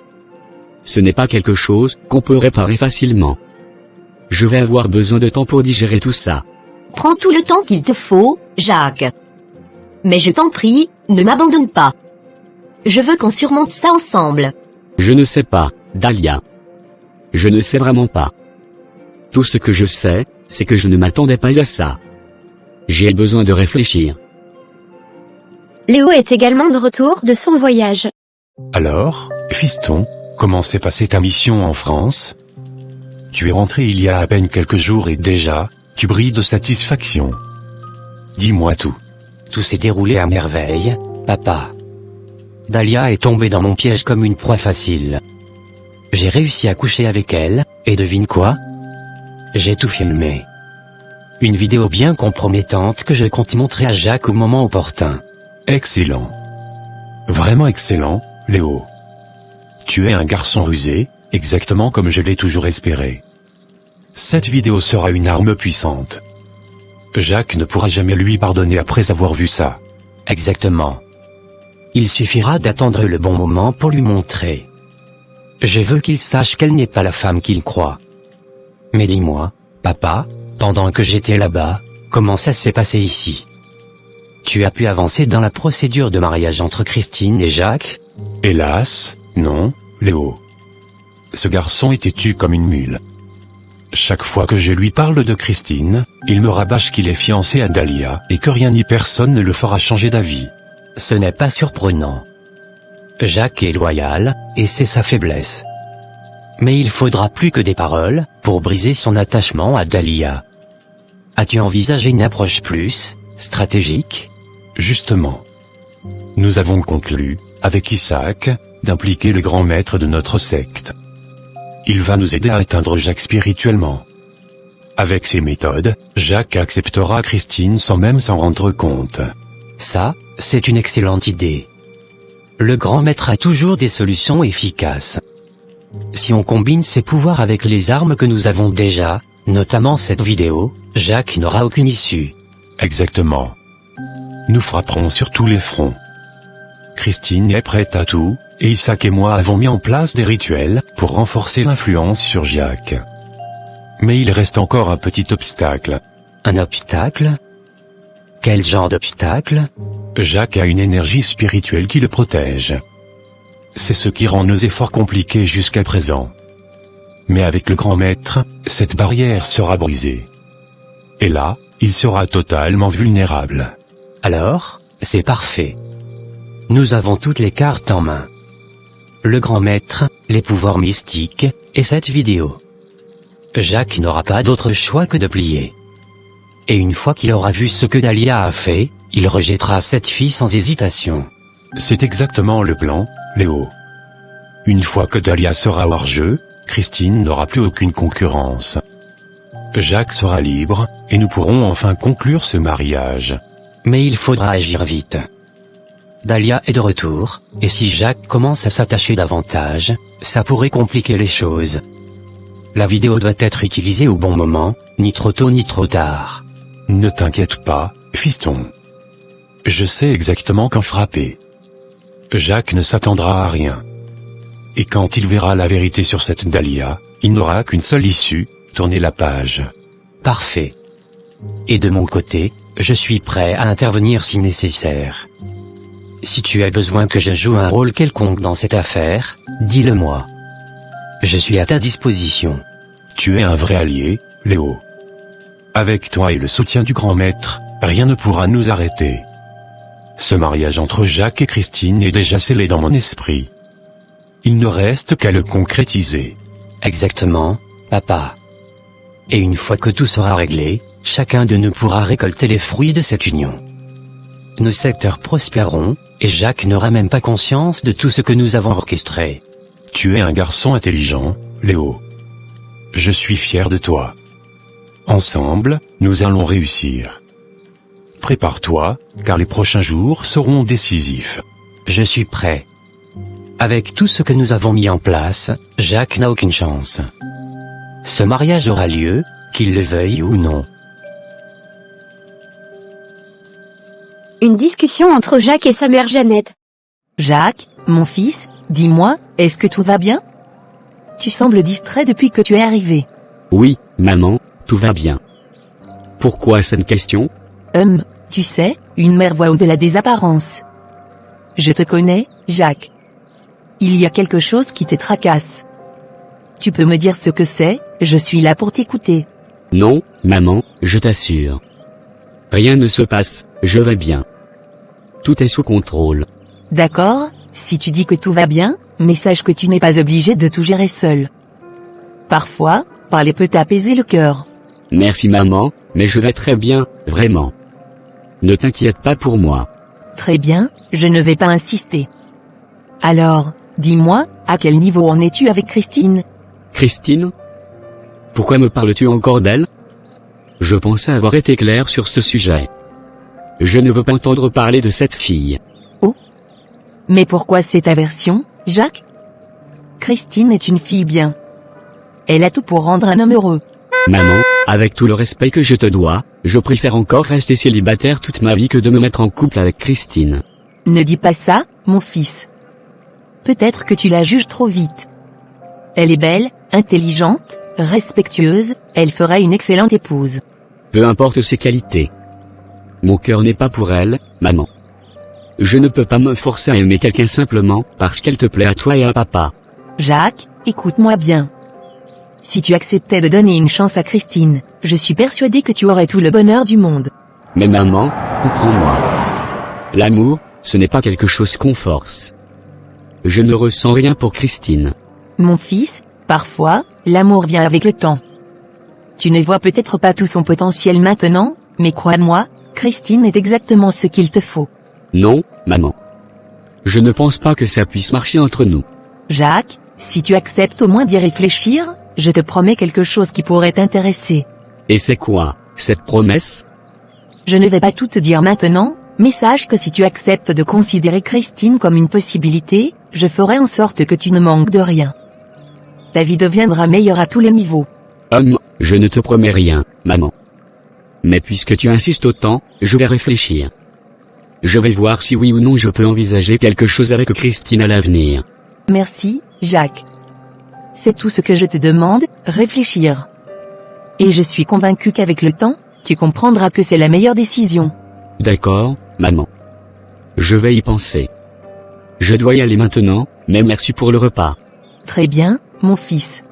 Ce n'est pas quelque chose qu'on peut réparer facilement. Je vais avoir besoin de temps pour digérer tout ça. Prends tout le temps qu'il te faut, Jacques. Mais je t'en prie, ne m'abandonne pas. Je veux qu'on surmonte ça ensemble. Je ne sais pas, Dahlia. Je ne sais vraiment pas. Tout ce que je sais, c'est que je ne m'attendais pas à ça. J'ai besoin de réfléchir. Léo est également de retour de son voyage. Alors, fiston, comment s'est passée ta mission en France? Tu es rentré il y a à peine quelques jours et déjà, tu brilles de satisfaction. Dis-moi tout. Tout s'est déroulé à merveille, papa. Dahlia est tombée dans mon piège comme une proie facile. J'ai réussi à coucher avec elle, et devine quoi? J'ai tout filmé. Une vidéo bien compromettante que je compte montrer à Jacques au moment opportun. Excellent. Vraiment excellent, Léo. Tu es un garçon rusé, exactement comme je l'ai toujours espéré. Cette vidéo sera une arme puissante. Jacques ne pourra jamais lui pardonner après avoir vu ça. Exactement. Il suffira d'attendre le bon moment pour lui montrer. Je veux qu'il sache qu'elle n'est pas la femme qu'il croit. Mais dis-moi, papa, pendant que j'étais là-bas, comment ça s'est passé ici? Tu as pu avancer dans la procédure de mariage entre Christine et Jacques? Hélas, non, Léo. Ce garçon est têtu comme une mule. Chaque fois que je lui parle de Christine, il me rabâche qu'il est fiancé à Dahlia et que rien ni personne ne le fera changer d'avis. Ce n'est pas surprenant. Jacques est loyal, et c'est sa faiblesse. Mais il faudra plus que des paroles, pour briser son attachement à Dahlia. As-tu envisagé une approche plus stratégique? Justement. Nous avons conclu, avec Isaac, d'impliquer le grand maître de notre secte. Il va nous aider à atteindre Jacques spirituellement. Avec ces méthodes, Jacques acceptera Christine sans même s'en rendre compte. Ça, c'est une excellente idée. Le grand maître a toujours des solutions efficaces. Si on combine ses pouvoirs avec les armes que nous avons déjà, notamment cette vidéo, Jacques n'aura aucune issue. Exactement. Nous frapperons sur tous les fronts. Christine est prête à tout, et Isaac et moi avons mis en place des rituels pour renforcer l'influence sur Jacques. Mais il reste encore un petit obstacle. Un obstacle? Quel genre d'obstacle? Jacques a une énergie spirituelle qui le protège. C'est ce qui rend nos efforts compliqués jusqu'à présent. Mais avec le grand maître, cette barrière sera brisée. Et là, il sera totalement vulnérable. Alors, c'est parfait. Nous avons toutes les cartes en main. le grand maître, les pouvoirs mystiques, et cette vidéo. Jacques n'aura pas d'autre choix que de plier. Et une fois qu'il aura vu ce que Dahlia a fait, il rejettera cette fille sans hésitation. C'est exactement le plan, Léo. Une fois que Dahlia sera hors jeu, Christine n'aura plus aucune concurrence. Jacques sera libre, et nous pourrons enfin conclure ce mariage. Mais il faudra agir vite. Dahlia est de retour, et si Jacques commence à s'attacher davantage, ça pourrait compliquer les choses. La vidéo doit être utilisée au bon moment, ni trop tôt ni trop tard. Ne t'inquiète pas, fiston. Je sais exactement quand frapper. Jacques ne s'attendra à rien. Et quand il verra la vérité sur cette Dahlia, il n'aura qu'une seule issue, tourner la page. Parfait. Et de mon côté, je suis prêt à intervenir si nécessaire. Si tu as besoin que je joue un rôle quelconque dans cette affaire, dis-le-moi. Je suis à ta disposition. Tu es un vrai allié, Léo. Avec toi et le soutien du grand maître, rien ne pourra nous arrêter. Ce mariage entre Jacques et Christine est déjà scellé dans mon esprit. Il ne reste qu'à le concrétiser. Exactement, papa. Et une fois que tout sera réglé, chacun de nous pourra récolter les fruits de cette union. Nos secteurs prospéreront, et Jacques n'aura même pas conscience de tout ce que nous avons orchestré. Tu es un garçon intelligent, Léo. Je suis fier de toi. Ensemble, nous allons réussir. Prépare-toi, car les prochains jours seront décisifs. Je suis prêt. Avec tout ce que nous avons mis en place, Jacques n'a aucune chance. Ce mariage aura lieu, qu'il le veuille ou non. Une discussion entre Jacques et sa mère Jeannette. Jacques, mon fils, dis-moi, est-ce que tout va bien? Tu sembles distrait depuis que tu es arrivé. Oui, maman, tout va bien. Pourquoi cette question? Tu sais, une mère voit au-delà des apparences. Je te connais, Jacques. Il y a quelque chose qui te tracasse. Tu peux me dire ce que c'est, je suis là pour t'écouter. Non, maman, je t'assure. Rien ne se passe, je vais bien. Tout est sous contrôle. D'accord, si tu dis que tout va bien, mais sache que tu n'es pas obligé de tout gérer seul. Parfois, parler peut t'apaiser le cœur. Merci maman, mais je vais très bien, vraiment. Ne t'inquiète pas pour moi. Très bien, je ne vais pas insister. Alors, dis-moi, à quel niveau en es-tu avec Christine? Christine? Pourquoi me parles-tu encore d'elle? Je pensais avoir été clair sur ce sujet. Je ne veux pas entendre parler de cette fille. Oh. Mais pourquoi cette aversion, Jacques? Christine est une fille bien. Elle a tout pour rendre un homme heureux. Maman, avec tout le respect que je te dois, je préfère encore rester célibataire toute ma vie que de me mettre en couple avec Christine. Ne dis pas ça, mon fils. Peut-être que tu la juges trop vite. Elle est belle, intelligente, respectueuse, elle fera une excellente épouse. Peu importe ses qualités. Mon cœur n'est pas pour elle, maman. Je ne peux pas me forcer à aimer quelqu'un simplement parce qu'elle te plaît à toi et à papa. Jacques, écoute-moi bien. Si tu acceptais de donner une chance à Christine, je suis persuadé que tu aurais tout le bonheur du monde. Mais maman, comprends-moi. L'amour, ce n'est pas quelque chose qu'on force. Je ne ressens rien pour Christine. Mon fils, parfois, l'amour vient avec le temps. Tu ne vois peut-être pas tout son potentiel maintenant, mais crois-moi, Christine est exactement ce qu'il te faut. Non, maman. Je ne pense pas que ça puisse marcher entre nous. Jacques, si tu acceptes au moins d'y réfléchir, je te promets quelque chose qui pourrait t'intéresser. Et c'est quoi, cette promesse? Je ne vais pas tout te dire maintenant, mais sache que si tu acceptes de considérer Christine comme une possibilité, je ferai en sorte que tu ne manques de rien. Ta vie deviendra meilleure à tous les niveaux. Je ne te promets rien, maman. Mais puisque tu insistes autant, je vais réfléchir. Je vais voir si oui ou non je peux envisager quelque chose avec Christine à l'avenir. Merci, Jacques. C'est tout ce que je te demande, réfléchir. Et je suis convaincu qu'avec le temps, tu comprendras que c'est la meilleure décision. D'accord, maman. Je vais y penser. Je dois y aller maintenant, mais merci pour le repas. Très bien, mon fils.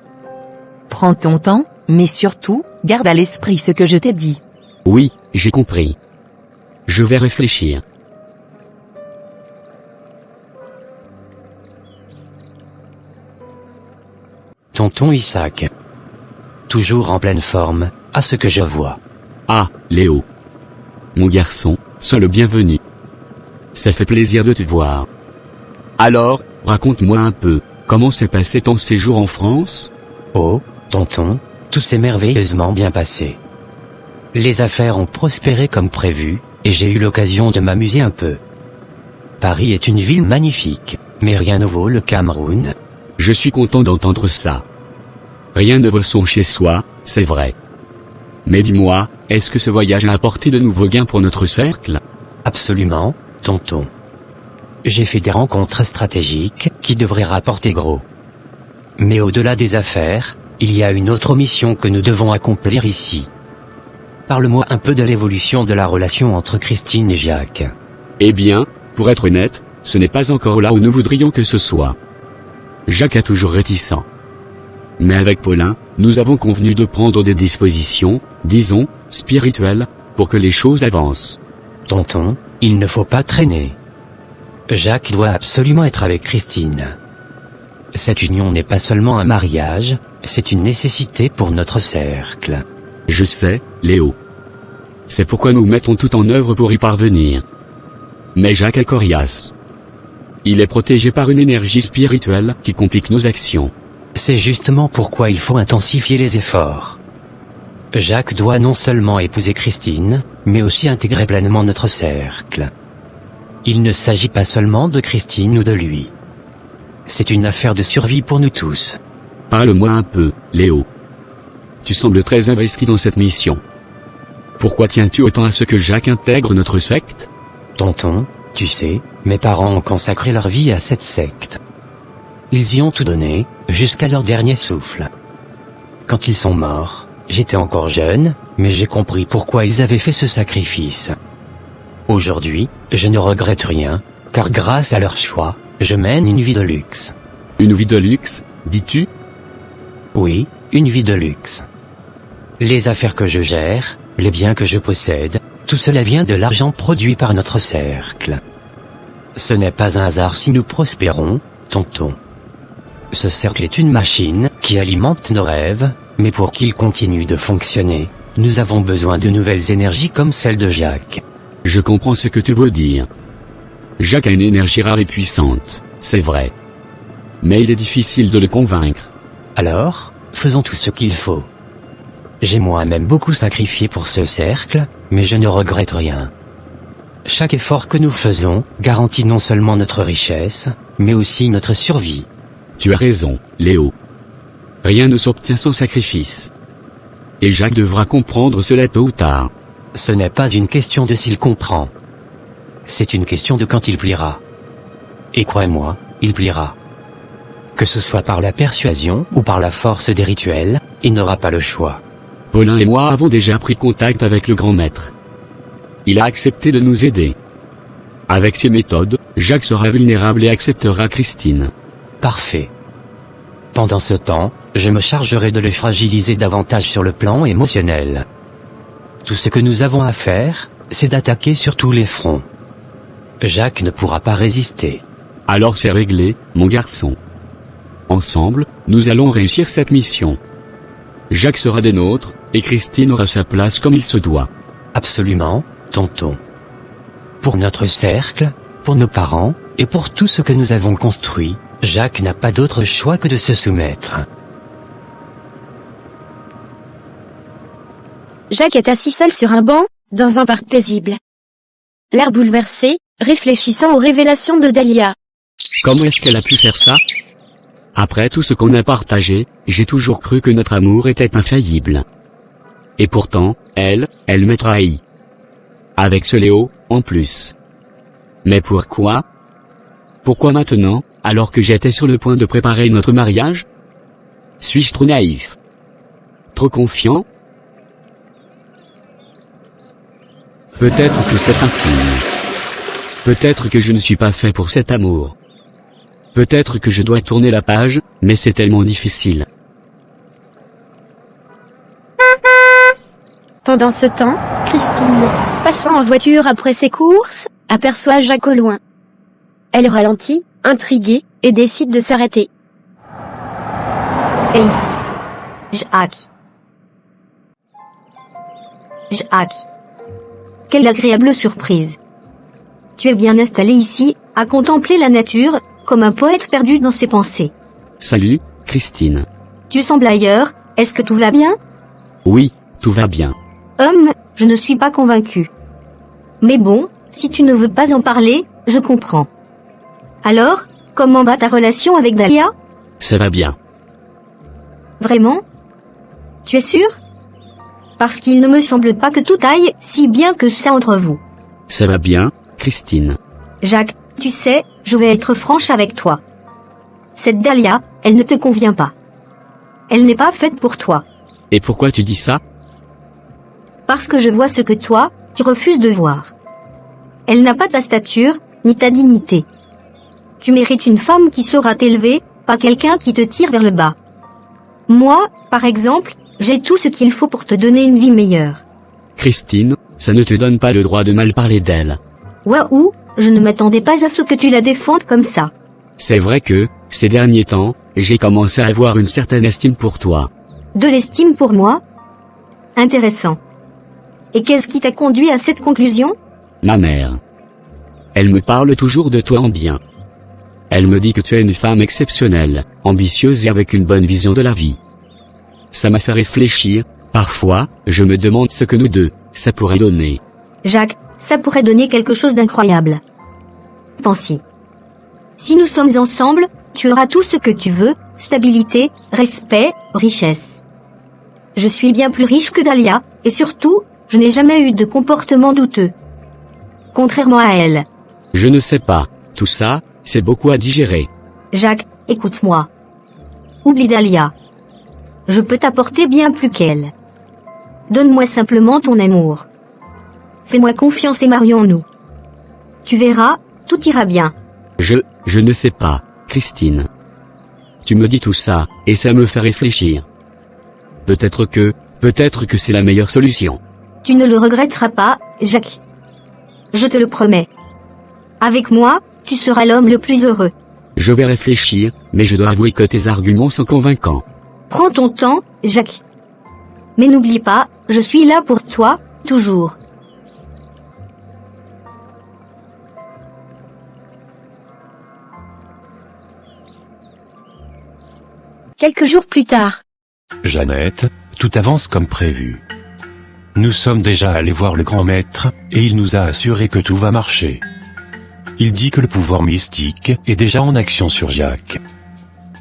Prends ton temps, mais surtout, garde à l'esprit ce que je t'ai dit. Oui, j'ai compris. Je vais réfléchir. tonton Isaac. Toujours en pleine forme, à ce que je vois. Ah, Léo. Mon garçon, sois le bienvenu. Ça fait plaisir de te voir. Alors, raconte-moi un peu, comment s'est passé ton séjour en France? Oh, tonton, tout s'est merveilleusement bien passé. Les affaires ont prospéré comme prévu, et j'ai eu l'occasion de m'amuser un peu. Paris est une ville magnifique, mais rien ne vaut le Cameroun. Je suis content d'entendre ça. Rien ne vaut son chez soi, c'est vrai. Mais dis-moi, est-ce que ce voyage a apporté de nouveaux gains pour notre cercle? Absolument, tonton. J'ai fait des rencontres stratégiques qui devraient rapporter gros. Mais au-delà des affaires, il y a une autre mission que nous devons accomplir ici. Parle-moi un peu de l'évolution de la relation entre Christine et Jacques. Eh bien, pour être honnête, ce n'est pas encore là où nous voudrions que ce soit. Jacques est toujours réticent. Mais avec Paulin, nous avons convenu de prendre des dispositions, disons, spirituelles, pour que les choses avancent. Tonton, il ne faut pas traîner. Jacques doit absolument être avec Christine. Cette union n'est pas seulement un mariage, c'est une nécessité pour notre cercle. Je sais, Léo. C'est pourquoi nous mettons tout en œuvre pour y parvenir. Mais Jacques est coriace. Il est protégé par une énergie spirituelle qui complique nos actions. C'est justement pourquoi il faut intensifier les efforts. Jacques doit non seulement épouser Christine, mais aussi intégrer pleinement notre cercle. Il ne s'agit pas seulement de Christine ou de lui. C'est une affaire de survie pour nous tous. Parle-moi un peu, Léo. Tu sembles très investi dans cette mission. Pourquoi tiens-tu autant à ce que Jacques intègre notre secte? Tonton, tu sais, mes parents ont consacré leur vie à cette secte. Ils y ont tout donné, jusqu'à leur dernier souffle. Quand ils sont morts, j'étais encore jeune, mais j'ai compris pourquoi ils avaient fait ce sacrifice. Aujourd'hui, je ne regrette rien, car grâce à leur choix, je mène une vie de luxe. Une vie de luxe, dis-tu? Oui, une vie de luxe. Les affaires que je gère, les biens que je possède, tout cela vient de l'argent produit par notre cercle. Ce n'est pas un hasard si nous prospérons, tonton. Ce cercle est une machine qui alimente nos rêves, mais pour qu'il continue de fonctionner, nous avons besoin de nouvelles énergies comme celle de Jacques. Je comprends ce que tu veux dire. Jacques a une énergie rare et puissante, c'est vrai. Mais il est difficile de le convaincre. Alors, faisons tout ce qu'il faut. J'ai moi-même beaucoup sacrifié pour ce cercle, mais je ne regrette rien. Chaque effort que nous faisons garantit non seulement notre richesse, mais aussi notre survie. Tu as raison, Léo. Rien ne s'obtient sans sacrifice. Et Jacques devra comprendre cela tôt ou tard. Ce n'est pas une question de s'il comprend. C'est une question de quand il pliera. Et crois-moi, il pliera. Que ce soit par la persuasion ou par la force des rituels, il n'aura pas le choix. Paulin et moi avons déjà pris contact avec le grand maître. Il a accepté de nous aider. Avec ces méthodes, Jacques sera vulnérable et acceptera Christine. Parfait. Pendant ce temps, je me chargerai de le fragiliser davantage sur le plan émotionnel. Tout ce que nous avons à faire, c'est d'attaquer sur tous les fronts. Jacques ne pourra pas résister. Alors c'est réglé, mon garçon. Ensemble, nous allons réussir cette mission. Jacques sera des nôtres, et Christine aura sa place comme il se doit. Absolument, tonton. Pour notre cercle, pour nos parents, et pour tout ce que nous avons construit, Jacques n'a pas d'autre choix que de se soumettre. Jacques est assis seul sur un banc, dans un parc paisible. L'air bouleversé, réfléchissant aux révélations de Dahlia. Comment est-ce qu'elle a pu faire ça? Après tout ce qu'on a partagé, j'ai toujours cru que notre amour était infaillible. Et pourtant, elle m'a trahi. Avec ce Léo, en plus. Mais pourquoi? Pourquoi maintenant, alors que j'étais sur le point de préparer notre mariage? Suis-je trop naïf? Trop confiant? Peut-être que c'est un signe. Peut-être que je ne suis pas fait pour cet amour. Peut-être que je dois tourner la page, mais c'est tellement difficile. Pendant ce temps, Christine, passant en voiture après ses courses, aperçoit Jacques au loin. Elle ralentit, intriguée, et décide de s'arrêter. Hey. Jacques. Jacques. Quelle agréable surprise. Tu es bien installé ici, à contempler la nature, comme un poète perdu dans ses pensées. Salut, Christine. Tu sembles ailleurs, est-ce que tout va bien? Oui, tout va bien. Je ne suis pas convaincu. Mais bon, si tu ne veux pas en parler, je comprends. Alors, comment va ta relation avec Dahlia? Ça va bien. Vraiment? Tu es sûr? Parce qu'il ne me semble pas que tout aille si bien que ça entre vous. Ça va bien, Christine. Jacques, tu sais, je vais être franche avec toi. Cette Dahlia, elle ne te convient pas. Elle n'est pas faite pour toi. Et pourquoi tu dis ça? Parce que je vois ce que toi, tu refuses de voir. Elle n'a pas ta stature, ni ta dignité. Tu mérites une femme qui saura t'élever, pas quelqu'un qui te tire vers le bas. Moi, par exemple, j'ai tout ce qu'il faut pour te donner une vie meilleure. Christine, ça ne te donne pas le droit de mal parler d'elle. Waouh, je ne m'attendais pas à ce que tu la défendes comme ça. C'est vrai que, ces derniers temps, j'ai commencé à avoir une certaine estime pour toi. De l'estime pour moi? Intéressant. Et qu'est-ce qui t'a conduit à cette conclusion? Ma mère. Elle me parle toujours de toi en bien. Elle me dit que tu es une femme exceptionnelle, ambitieuse et avec une bonne vision de la vie. Ça m'a fait réfléchir, parfois, je me demande ce que nous deux, ça pourrait donner. Jacques, ça pourrait donner quelque chose d'incroyable. Pense-y. Si nous sommes ensemble, tu auras tout ce que tu veux, stabilité, respect, richesse. Je suis bien plus riche que Dahlia, et surtout, je n'ai jamais eu de comportement douteux. Contrairement à elle. Je ne sais pas, tout ça, c'est beaucoup à digérer. Jacques, écoute-moi. Oublie Dahlia. Je peux t'apporter bien plus qu'elle. Donne-moi simplement ton amour. Fais-moi confiance et marions-nous. Tu verras, tout ira bien. Je ne sais pas, Christine. Tu me dis tout ça, et ça me fait réfléchir. Peut-être que c'est la meilleure solution. Tu ne le regretteras pas, Jacques. Je te le promets. Avec moi, tu seras l'homme le plus heureux. Je vais réfléchir, mais je dois avouer que tes arguments sont convaincants. Prends ton temps, Jacques. Mais n'oublie pas, je suis là pour toi, toujours. Quelques jours plus tard. Jeannette, tout avance comme prévu. Nous sommes déjà allés voir le grand maître, et il nous a assuré que tout va marcher. Il dit que le pouvoir mystique est déjà en action sur Jacques.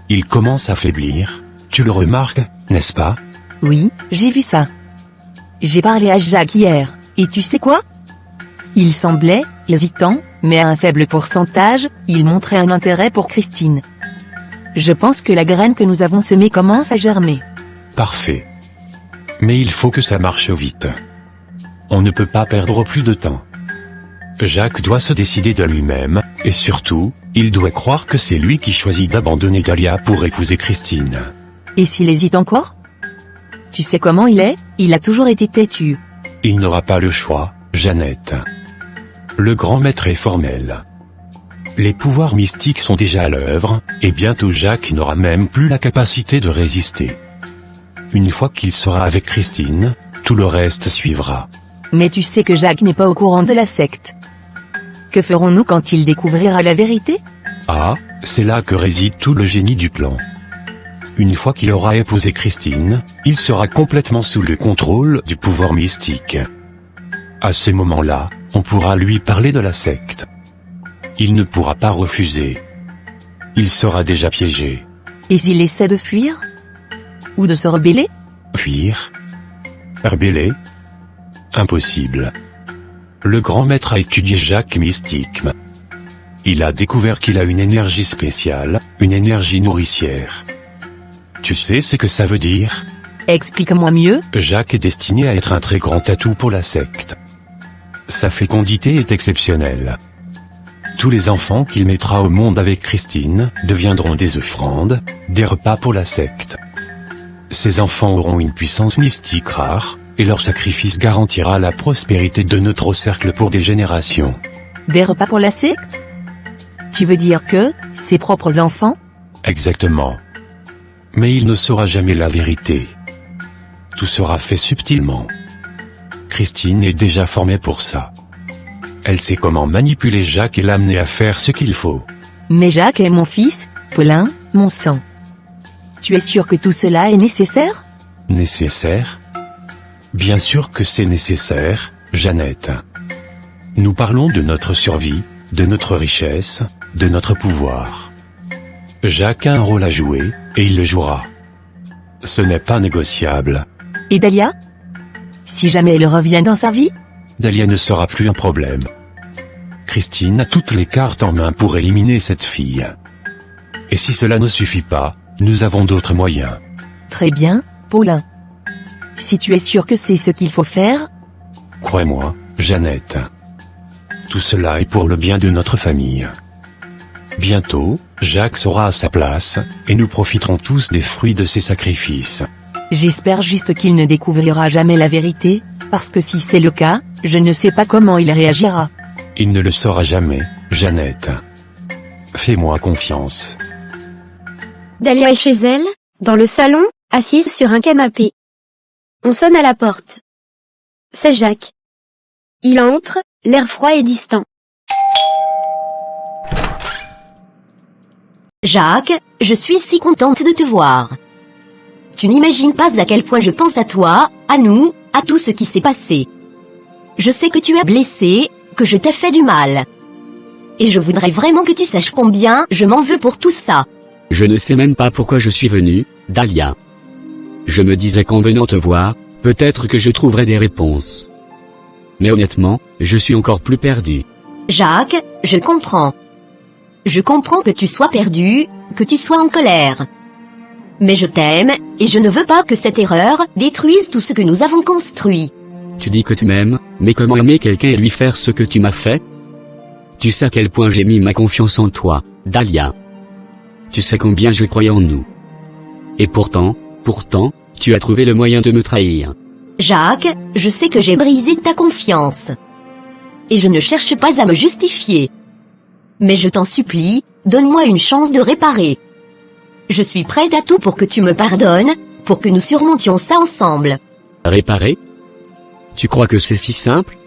Il commence à faiblir, tu le remarques, n'est-ce pas? Oui, j'ai vu ça. J'ai parlé à Jacques hier, et tu sais quoi? Il semblait, hésitant, mais à un faible pourcentage, il montrait un intérêt pour Christine. Je pense que la graine que nous avons semée commence à germer. Parfait. Mais il faut que ça marche vite. On ne peut pas perdre plus de temps. Jacques doit se décider de lui-même, et surtout, il doit croire que c'est lui qui choisit d'abandonner Dahlia pour épouser Christine. Et s'il hésite encore? Tu sais comment il est, il a toujours été têtu. Il n'aura pas le choix, Jeannette. Le grand maître est formel. Les pouvoirs mystiques sont déjà à l'œuvre, et bientôt Jacques n'aura même plus la capacité de résister. Une fois qu'il sera avec Christine, tout le reste suivra. Mais tu sais que Jacques n'est pas au courant de la secte. Que ferons-nous quand il découvrira la vérité? Ah, c'est là que réside tout le génie du plan. Une fois qu'il aura épousé Christine, il sera complètement sous le contrôle du pouvoir mystique. À ce moment-là, on pourra lui parler de la secte. Il ne pourra pas refuser. Il sera déjà piégé. Et s'il essaie de fuir? Ou de se rebeller? Fuir? Rebeller? Impossible. Le grand maître a étudié Jacques Mystiquement. Il a découvert qu'il a une énergie spéciale, une énergie nourricière. Tu sais ce que ça veut dire? Explique-moi mieux. Jacques est destiné à être un très grand atout pour la secte. Sa fécondité est exceptionnelle. Tous les enfants qu'il mettra au monde avec Christine deviendront des offrandes, des repas pour la secte. Ces enfants auront une puissance mystique rare, et leur sacrifice garantira la prospérité de notre cercle pour des générations. Des repas pour la secte? Tu veux dire que, ses propres enfants? Exactement. Mais il ne saura jamais la vérité. Tout sera fait subtilement. Christine est déjà formée pour ça. Elle sait comment manipuler Jacques et l'amener à faire ce qu'il faut. Mais Jacques est mon fils, Paulin, mon sang. Tu es sûr que tout cela est nécessaire? Nécessaire? Bien sûr que c'est nécessaire, Jeannette. Nous parlons de notre survie, de notre richesse, de notre pouvoir. Jacques a un rôle à jouer, et il le jouera. Ce n'est pas négociable. Et Dahlia? Si jamais elle revient dans sa vie? Dahlia ne sera plus un problème. Christine a toutes les cartes en main pour éliminer cette fille. Et si cela ne suffit pas, nous avons d'autres moyens. Très bien, Paulin. Si tu es sûr que c'est ce qu'il faut faire? Crois-moi, Jeannette. Tout cela est pour le bien de notre famille. Bientôt, Jacques sera à sa place, et nous profiterons tous des fruits de ses sacrifices. J'espère juste qu'il ne découvrira jamais la vérité, parce que si c'est le cas, je ne sais pas comment il réagira. Il ne le saura jamais, Jeannette. Fais-moi confiance. Dahlia est chez elle, dans le salon, assise sur un canapé. On sonne à la porte. C'est Jacques. Il entre, l'air froid et distant. Jacques, je suis si contente de te voir. Tu n'imagines pas à quel point je pense à toi, à nous, à tout ce qui s'est passé. Je sais que tu es blessé, que je t'ai fait du mal. Et je voudrais vraiment que tu saches combien je m'en veux pour tout ça. Je ne sais même pas pourquoi je suis venu, Dahlia. Je me disais qu'en venant te voir, peut-être que je trouverais des réponses. Mais honnêtement, je suis encore plus perdu. Jacques, je comprends. Je comprends que tu sois perdu, que tu sois en colère. Mais je t'aime, et je ne veux pas que cette erreur détruise tout ce que nous avons construit. Tu dis que tu m'aimes, mais comment aimer quelqu'un et lui faire ce que tu m'as fait? Tu sais à quel point j'ai mis ma confiance en toi, Dahlia. Tu sais combien je croyais en nous. Et pourtant, tu as trouvé le moyen de me trahir. Jacques, je sais que j'ai brisé ta confiance. Et je ne cherche pas à me justifier. Mais je t'en supplie, donne-moi une chance de réparer. Je suis prête à tout pour que tu me pardonnes, pour que nous surmontions ça ensemble. Réparer? Tu crois que c'est si simple?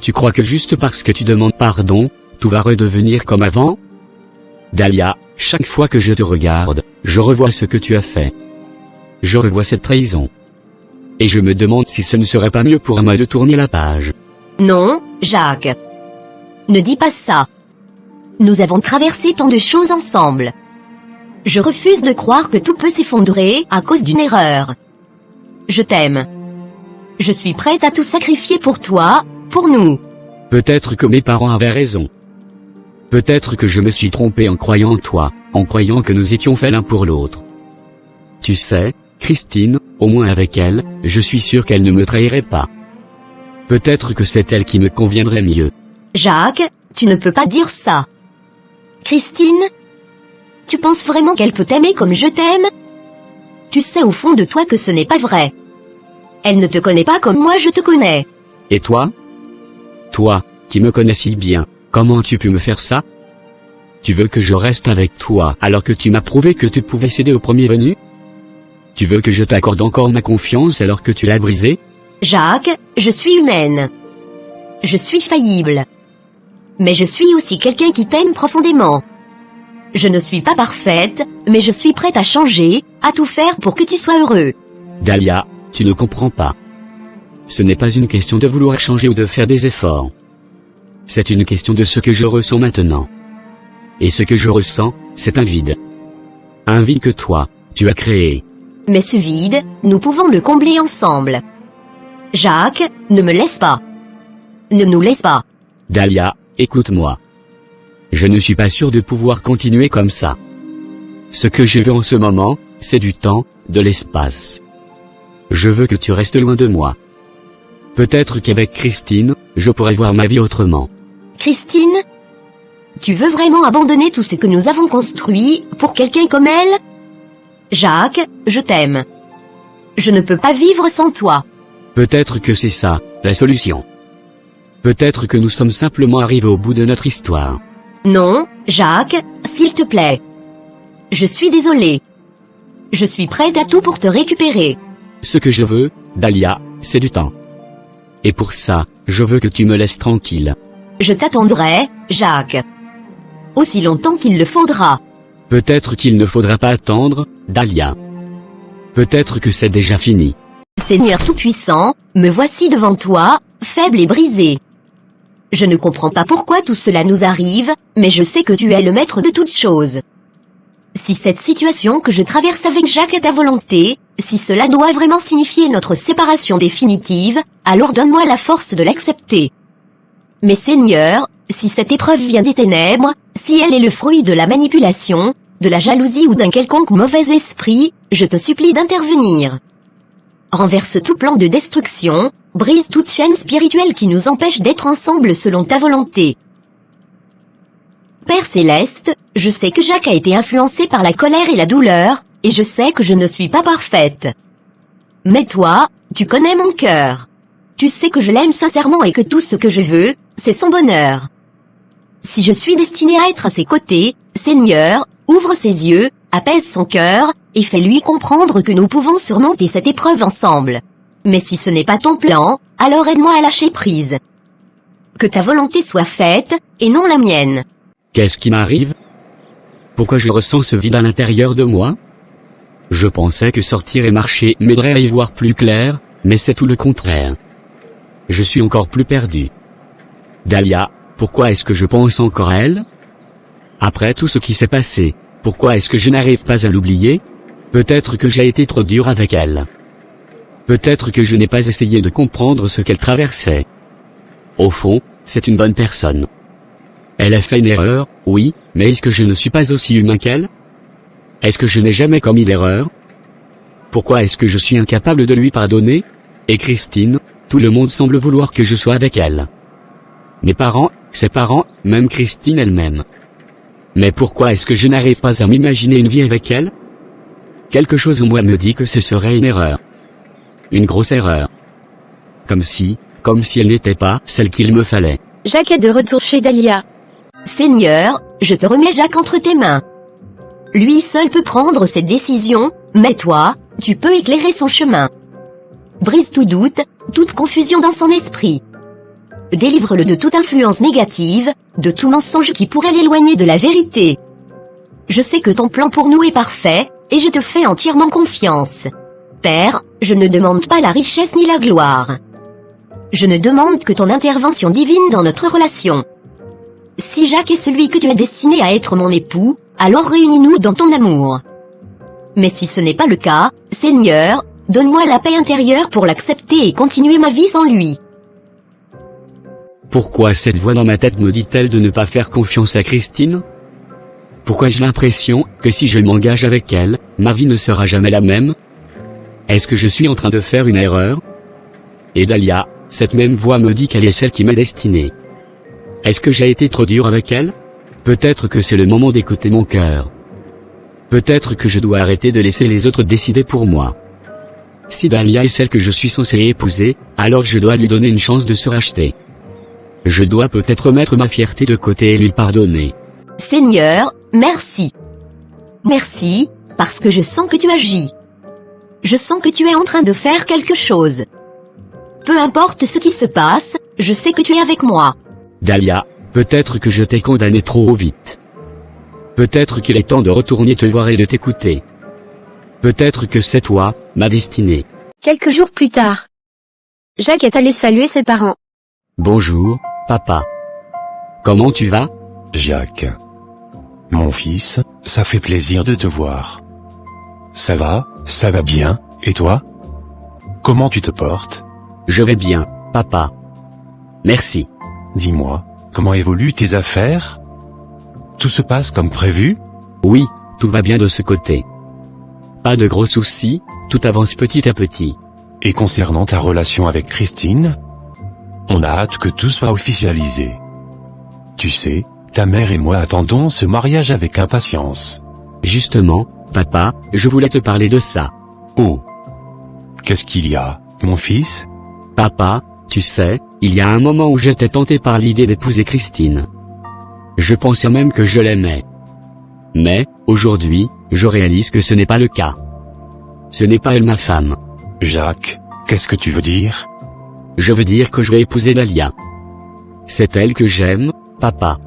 Tu crois que juste parce que tu demandes pardon, tout va redevenir comme avant? Dahlia, chaque fois que je te regarde, je revois ce que tu as fait. Je revois cette trahison. Et je me demande si ce ne serait pas mieux pour moi de tourner la page. Non, Jacques. Ne dis pas ça. Nous avons traversé tant de choses ensemble. Je refuse de croire que tout peut s'effondrer à cause d'une erreur. Je t'aime. Je suis prête à tout sacrifier pour toi, pour nous. Peut-être que mes parents avaient raison. Peut-être que je me suis trompé en croyant en toi, en croyant que nous étions faits l'un pour l'autre. Tu sais, Christine, au moins avec elle, je suis sûr qu'elle ne me trahirait pas. Peut-être que c'est elle qui me conviendrait mieux. Jacques, tu ne peux pas dire ça. Christine, tu penses vraiment qu'elle peut t'aimer comme je t'aime? Tu sais au fond de toi que ce n'est pas vrai. Elle ne te connaît pas comme moi je te connais. Et toi? Toi, qui me connais si bien, comment tu peux me faire ça? Tu veux que je reste avec toi alors que tu m'as prouvé que tu pouvais céder au premier venu? Tu veux que je t'accorde encore ma confiance alors que tu l'as brisée? Jacques, je suis humaine. Je suis faillible. Mais je suis aussi quelqu'un qui t'aime profondément. Je ne suis pas parfaite, mais je suis prête à changer, à tout faire pour que tu sois heureux. Dahlia, tu ne comprends pas. Ce n'est pas une question de vouloir changer ou de faire des efforts. C'est une question de ce que je ressens maintenant. Et ce que je ressens, c'est un vide. Un vide que toi, tu as créé. Mais ce vide, nous pouvons le combler ensemble. Jacques, ne me laisse pas. Ne nous laisse pas. Dahlia, écoute-moi. Je ne suis pas sûr de pouvoir continuer comme ça. Ce que je veux en ce moment, c'est du temps, de l'espace. Je veux que tu restes loin de moi. Peut-être qu'avec Christine, je pourrais voir ma vie autrement. Christine? Tu veux vraiment abandonner tout ce que nous avons construit pour quelqu'un comme elle? Jacques, je t'aime. Je ne peux pas vivre sans toi. Peut-être que c'est ça, la solution. Peut-être que nous sommes simplement arrivés au bout de notre histoire. Non, Jacques, s'il te plaît. Je suis désolée. Je suis prête à tout pour te récupérer. Ce que je veux, Dahlia, c'est du temps. Et pour ça, je veux que tu me laisses tranquille. Je t'attendrai, Jacques. Aussi longtemps qu'il le faudra. Peut-être qu'il ne faudra pas attendre, Dahlia. Peut-être que c'est déjà fini. Seigneur Tout-Puissant, me voici devant toi, faible et brisé. Je ne comprends pas pourquoi tout cela nous arrive, mais je sais que tu es le maître de toutes choses. Si cette situation que je traverse avec Jacques est ta volonté, si cela doit vraiment signifier notre séparation définitive, alors donne-moi la force de l'accepter. Mais Seigneur, si cette épreuve vient des ténèbres, si elle est le fruit de la manipulation, de la jalousie ou d'un quelconque mauvais esprit, je te supplie d'intervenir. Renverse tout plan de destruction, brise toute chaîne spirituelle qui nous empêche d'être ensemble selon ta volonté. Père Céleste, je sais que Jacques a été influencé par la colère et la douleur, et je sais que je ne suis pas parfaite. Mais toi, tu connais mon cœur. Tu sais que je l'aime sincèrement et que tout ce que je veux, c'est son bonheur. Si je suis destinée à être à ses côtés, Seigneur, ouvre ses yeux, apaise son cœur, et fais-lui comprendre que nous pouvons surmonter cette épreuve ensemble. Mais si ce n'est pas ton plan, alors aide-moi à lâcher prise. Que ta volonté soit faite, et non la mienne. Qu'est-ce qui m'arrive? Pourquoi je ressens ce vide à l'intérieur de moi? Je pensais que sortir et marcher m'aiderait à y voir plus clair, mais c'est tout le contraire. Je suis encore plus perdu. Dahlia, pourquoi est-ce que je pense encore à elle? Après tout ce qui s'est passé, pourquoi est-ce que je n'arrive pas à l'oublier? Peut-être que j'ai été trop dur avec elle. Peut-être que je n'ai pas essayé de comprendre ce qu'elle traversait. Au fond, c'est une bonne personne. Elle a fait une erreur, oui, mais est-ce que je ne suis pas aussi humain qu'elle? Est-ce que je n'ai jamais commis l'erreur? Pourquoi est-ce que je suis incapable de lui pardonner? Et Christine, tout le monde semble vouloir que je sois avec elle. Mes parents, ses parents, même Christine elle-même. Mais pourquoi est-ce que je n'arrive pas à m'imaginer une vie avec elle? Quelque chose en moi me dit que ce serait une erreur. Une grosse erreur. Comme si elle n'était pas celle qu'il me fallait. Jacques est de retour chez Dahlia. Seigneur, je te remets Jacques entre tes mains. Lui seul peut prendre cette décision, mais toi, tu peux éclairer son chemin. Brise tout doute, toute confusion dans son esprit. Délivre-le de toute influence négative, de tout mensonge qui pourrait l'éloigner de la vérité. Je sais que ton plan pour nous est parfait, et je te fais entièrement confiance. Père, je ne demande pas la richesse ni la gloire. Je ne demande que ton intervention divine dans notre relation. Si Jacques est celui que tu as destiné à être mon époux, alors réunis-nous dans ton amour. Mais si ce n'est pas le cas, Seigneur, donne-moi la paix intérieure pour l'accepter et continuer ma vie sans lui. Pourquoi cette voix dans ma tête me dit-elle de ne pas faire confiance à Christine? Pourquoi j'ai l'impression que si je m'engage avec elle, ma vie ne sera jamais la même? Est-ce que je suis en train de faire une erreur? Et Dahlia, cette même voix me dit qu'elle est celle qui m'est destinée. Est-ce que j'ai été trop dur avec elle? Peut-être que c'est le moment d'écouter mon cœur. Peut-être que je dois arrêter de laisser les autres décider pour moi. Si Dahlia est celle que je suis censé épouser, alors je dois lui donner une chance de se racheter. Je dois peut-être mettre ma fierté de côté et lui pardonner. Seigneur, merci. Merci, parce que je sens que tu agis. Je sens que tu es en train de faire quelque chose. Peu importe ce qui se passe, je sais que tu es avec moi. Dahlia, peut-être que je t'ai condamné trop vite. Peut-être qu'il est temps de retourner te voir et de t'écouter. Peut-être que c'est toi, ma destinée. Quelques jours plus tard. Jacques est allé saluer ses parents. Bonjour, papa. Comment tu vas? Jacques. Mon fils, ça fait plaisir de te voir. Ça va bien, et toi? Comment tu te portes? Je vais bien, papa. Merci. Dis-moi, comment évoluent tes affaires? Tout se passe comme prévu? Oui, tout va bien de ce côté. Pas de gros soucis, tout avance petit à petit. Et concernant ta relation avec Christine? On a hâte que tout soit officialisé. Tu sais, ta mère et moi attendons ce mariage avec impatience. Justement, papa, je voulais te parler de ça. Oh! Qu'est-ce qu'il y a, mon fils? Papa, tu sais, il y a un moment où j'étais tenté par l'idée d'épouser Christine. Je pensais même que je l'aimais. Mais, aujourd'hui, je réalise que ce n'est pas le cas. Ce n'est pas elle ma femme. Jacques, qu'est-ce que tu veux dire? Je veux dire que je vais épouser Dahlia. C'est elle que j'aime, papa.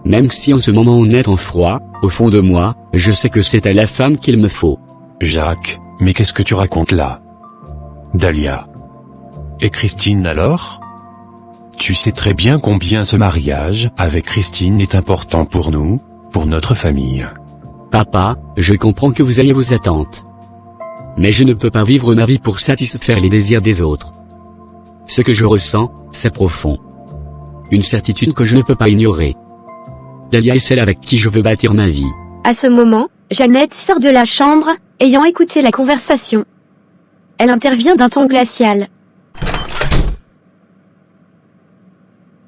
Même si en ce moment on est en froid, au fond de moi, je sais que c'est elle la femme qu'il me faut. Jacques, mais qu'est-ce que tu racontes là? Dahlia. Et Christine alors? Tu sais très bien combien ce mariage avec Christine est important pour nous, pour notre famille. Papa, je comprends que vous ayez vos attentes. Mais je ne peux pas vivre ma vie pour satisfaire les désirs des autres. Ce que je ressens, c'est profond. Une certitude que je ne peux pas ignorer. Dahlia est celle avec qui je veux bâtir ma vie. À ce moment, Jeannette sort de la chambre, ayant écouté la conversation. Elle intervient d'un ton glacial.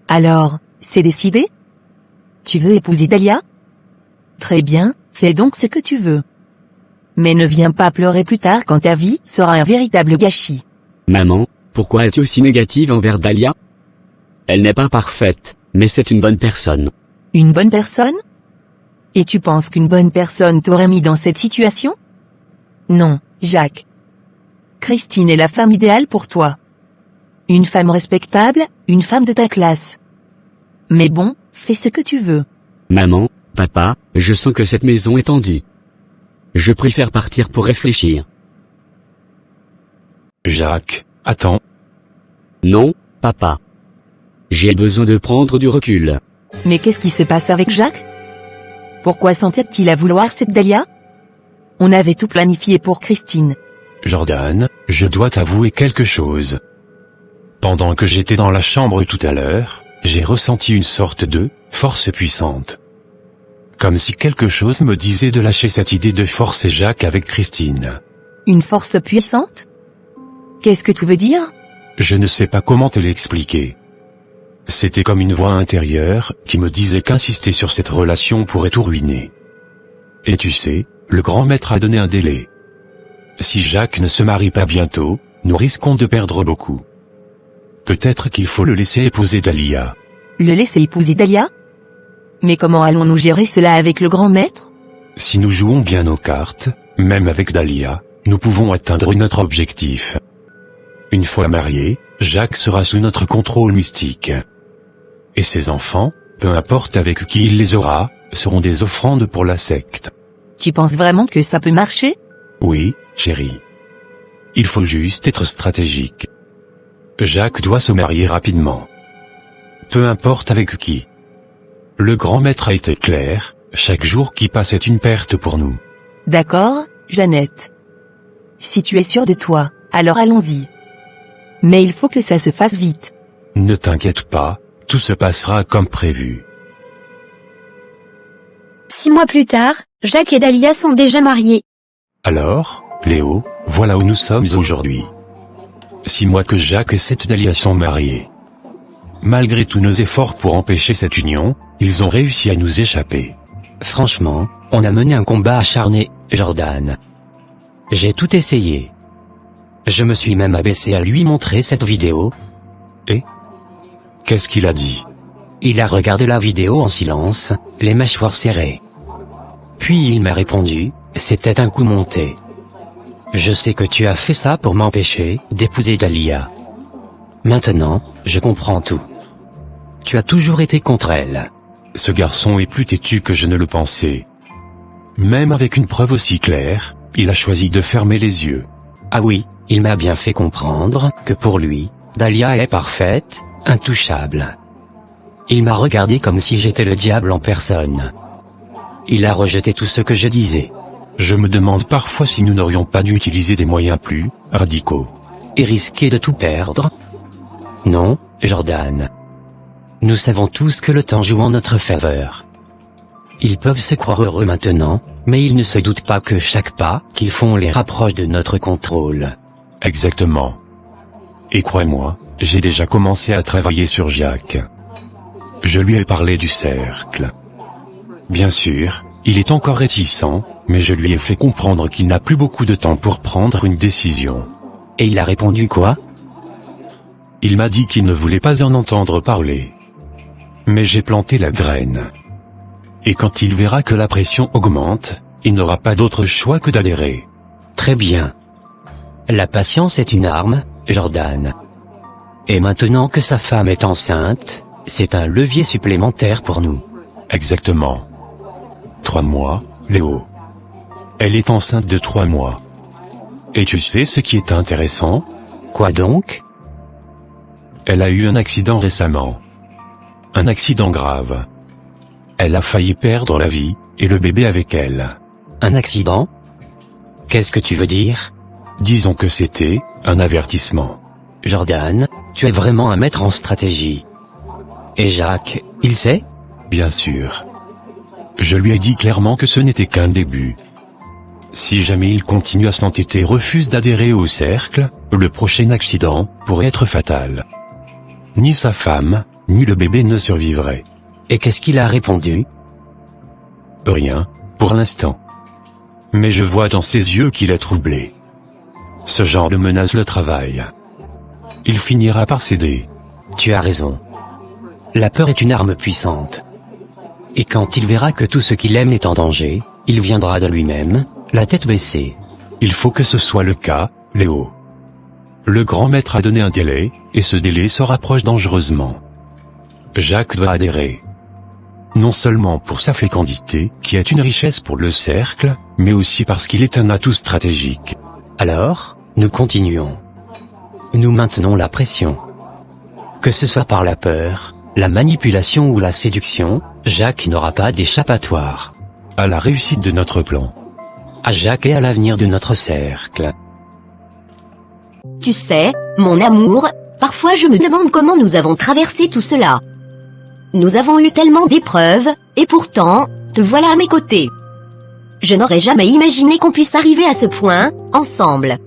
Alors, c'est décidé? Tu veux épouser Dahlia? Très bien, fais donc ce que tu veux. Mais ne viens pas pleurer plus tard quand ta vie sera un véritable gâchis. Maman, pourquoi es-tu aussi négative envers Dahlia? Elle n'est pas parfaite, mais c'est une bonne personne. Une bonne personne? Et tu penses qu'une bonne personne t'aurait mis dans cette situation? Non, Jacques. Christine est la femme idéale pour toi. Une femme respectable, une femme de ta classe. Mais bon, fais ce que tu veux. Maman, papa, je sens que cette maison est tendue. Je préfère partir pour réfléchir. Jacques, attends. Non, papa. J'ai besoin de prendre du recul. Mais qu'est-ce qui se passe avec Jacques? Pourquoi s'entête-t-il à vouloir cette Dahlia? On avait tout planifié pour Christine. Jordan, je dois t'avouer quelque chose. Pendant que j'étais dans la chambre tout à l'heure, j'ai ressenti une sorte de force puissante. Comme si quelque chose me disait de lâcher cette idée de forcer Jacques avec Christine. Une force puissante? Qu'est-ce que tu veux dire? Je ne sais pas comment te l'expliquer. C'était comme une voix intérieure qui me disait qu'insister sur cette relation pourrait tout ruiner. Et tu sais, le grand maître a donné un délai. Si Jacques ne se marie pas bientôt, nous risquons de perdre beaucoup. Peut-être qu'il faut le laisser épouser Dahlia. Le laisser épouser Dahlia? Mais comment allons-nous gérer cela avec le grand maître? Si nous jouons bien nos cartes, même avec Dahlia, nous pouvons atteindre notre objectif. Une fois marié, Jacques sera sous notre contrôle mystique. Et ses enfants, peu importe avec qui il les aura, seront des offrandes pour la secte. Tu penses vraiment que ça peut marcher? Oui, chérie. Il faut juste être stratégique. Jacques doit se marier rapidement. Peu importe avec qui. Le grand maître a été clair, chaque jour qui passe est une perte pour nous. D'accord, Jeannette. Si tu es sûre de toi, alors allons-y. Mais il faut que ça se fasse vite. Ne t'inquiète pas, tout se passera comme prévu. 6 mois plus tard, Jacques et Dahlia sont déjà mariés. Alors, Léo, voilà où nous sommes aujourd'hui. 6 mois que Jacques et cette Dahlia sont mariés. Malgré tous nos efforts pour empêcher cette union, ils ont réussi à nous échapper. Franchement, on a mené un combat acharné, Jordan. J'ai tout essayé. Je me suis même abaissé à lui montrer cette vidéo. Et? Qu'est-ce qu'il a dit? Il a regardé la vidéo en silence, les mâchoires serrées. Puis il m'a répondu, c'était un coup monté. Je sais que tu as fait ça pour m'empêcher d'épouser Dahlia. Maintenant, je comprends tout. Tu as toujours été contre elle. Ce garçon est plus têtu que je ne le pensais. Même avec une preuve aussi claire, il a choisi de fermer les yeux. Ah oui, il m'a bien fait comprendre que pour lui, Dahlia est parfaite, intouchable. Il m'a regardé comme si j'étais le diable en personne. Il a rejeté tout ce que je disais. Je me demande parfois si nous n'aurions pas dû utiliser des moyens plus radicaux. Et risquer de tout perdre? Non, Jordan. Nous savons tous que le temps joue en notre faveur. Ils peuvent se croire heureux maintenant, mais ils ne se doutent pas que chaque pas qu'ils font les rapproche de notre contrôle. Exactement. Et crois-moi, j'ai déjà commencé à travailler sur Jacques. Je lui ai parlé du cercle. Bien sûr, il est encore réticent, mais je lui ai fait comprendre qu'il n'a plus beaucoup de temps pour prendre une décision. Et il a répondu quoi? Il m'a dit qu'il ne voulait pas en entendre parler. Mais j'ai planté la graine. Et quand il verra que la pression augmente, il n'aura pas d'autre choix que d'adhérer. Très bien. La patience est une arme, Jordan. Et maintenant que sa femme est enceinte, c'est un levier supplémentaire pour nous. Exactement. 3 mois, Léo. Elle est enceinte de 3 mois. Et tu sais ce qui est intéressant? Quoi donc? Elle a eu un accident récemment. Un accident grave. Elle a failli perdre la vie, et le bébé avec elle. Un accident? Qu'est-ce que tu veux dire? Disons que c'était un avertissement. Jordan, tu es vraiment un maître en stratégie. Et Jacques, il sait? Bien sûr. Je lui ai dit clairement que ce n'était qu'un début. Si jamais il continue à s'entêter et refuse d'adhérer au cercle, le prochain accident pourrait être fatal. Ni sa femme, ni le bébé ne survivraient. Et qu'est-ce qu'il a répondu? Rien, pour l'instant. Mais je vois dans ses yeux qu'il est troublé. Ce genre de menace le travaille. Il finira par céder. Tu as raison. La peur est une arme puissante. Et quand il verra que tout ce qu'il aime est en danger, il viendra de lui-même, la tête baissée. Il faut que ce soit le cas, Léo. Le grand maître a donné un délai, et ce délai se rapproche dangereusement. Jacques doit adhérer. Non seulement pour sa fécondité, qui est une richesse pour le cercle, mais aussi parce qu'il est un atout stratégique. Alors, nous continuons. Nous maintenons la pression. Que ce soit par la peur, la manipulation ou la séduction, Jacques n'aura pas d'échappatoire. À la réussite de notre plan. À Jacques et à l'avenir de notre cercle. Tu sais, mon amour, parfois je me demande comment nous avons traversé tout cela. Nous avons eu tellement d'épreuves, et pourtant, te voilà à mes côtés. Je n'aurais jamais imaginé qu'on puisse arriver à ce point, ensemble.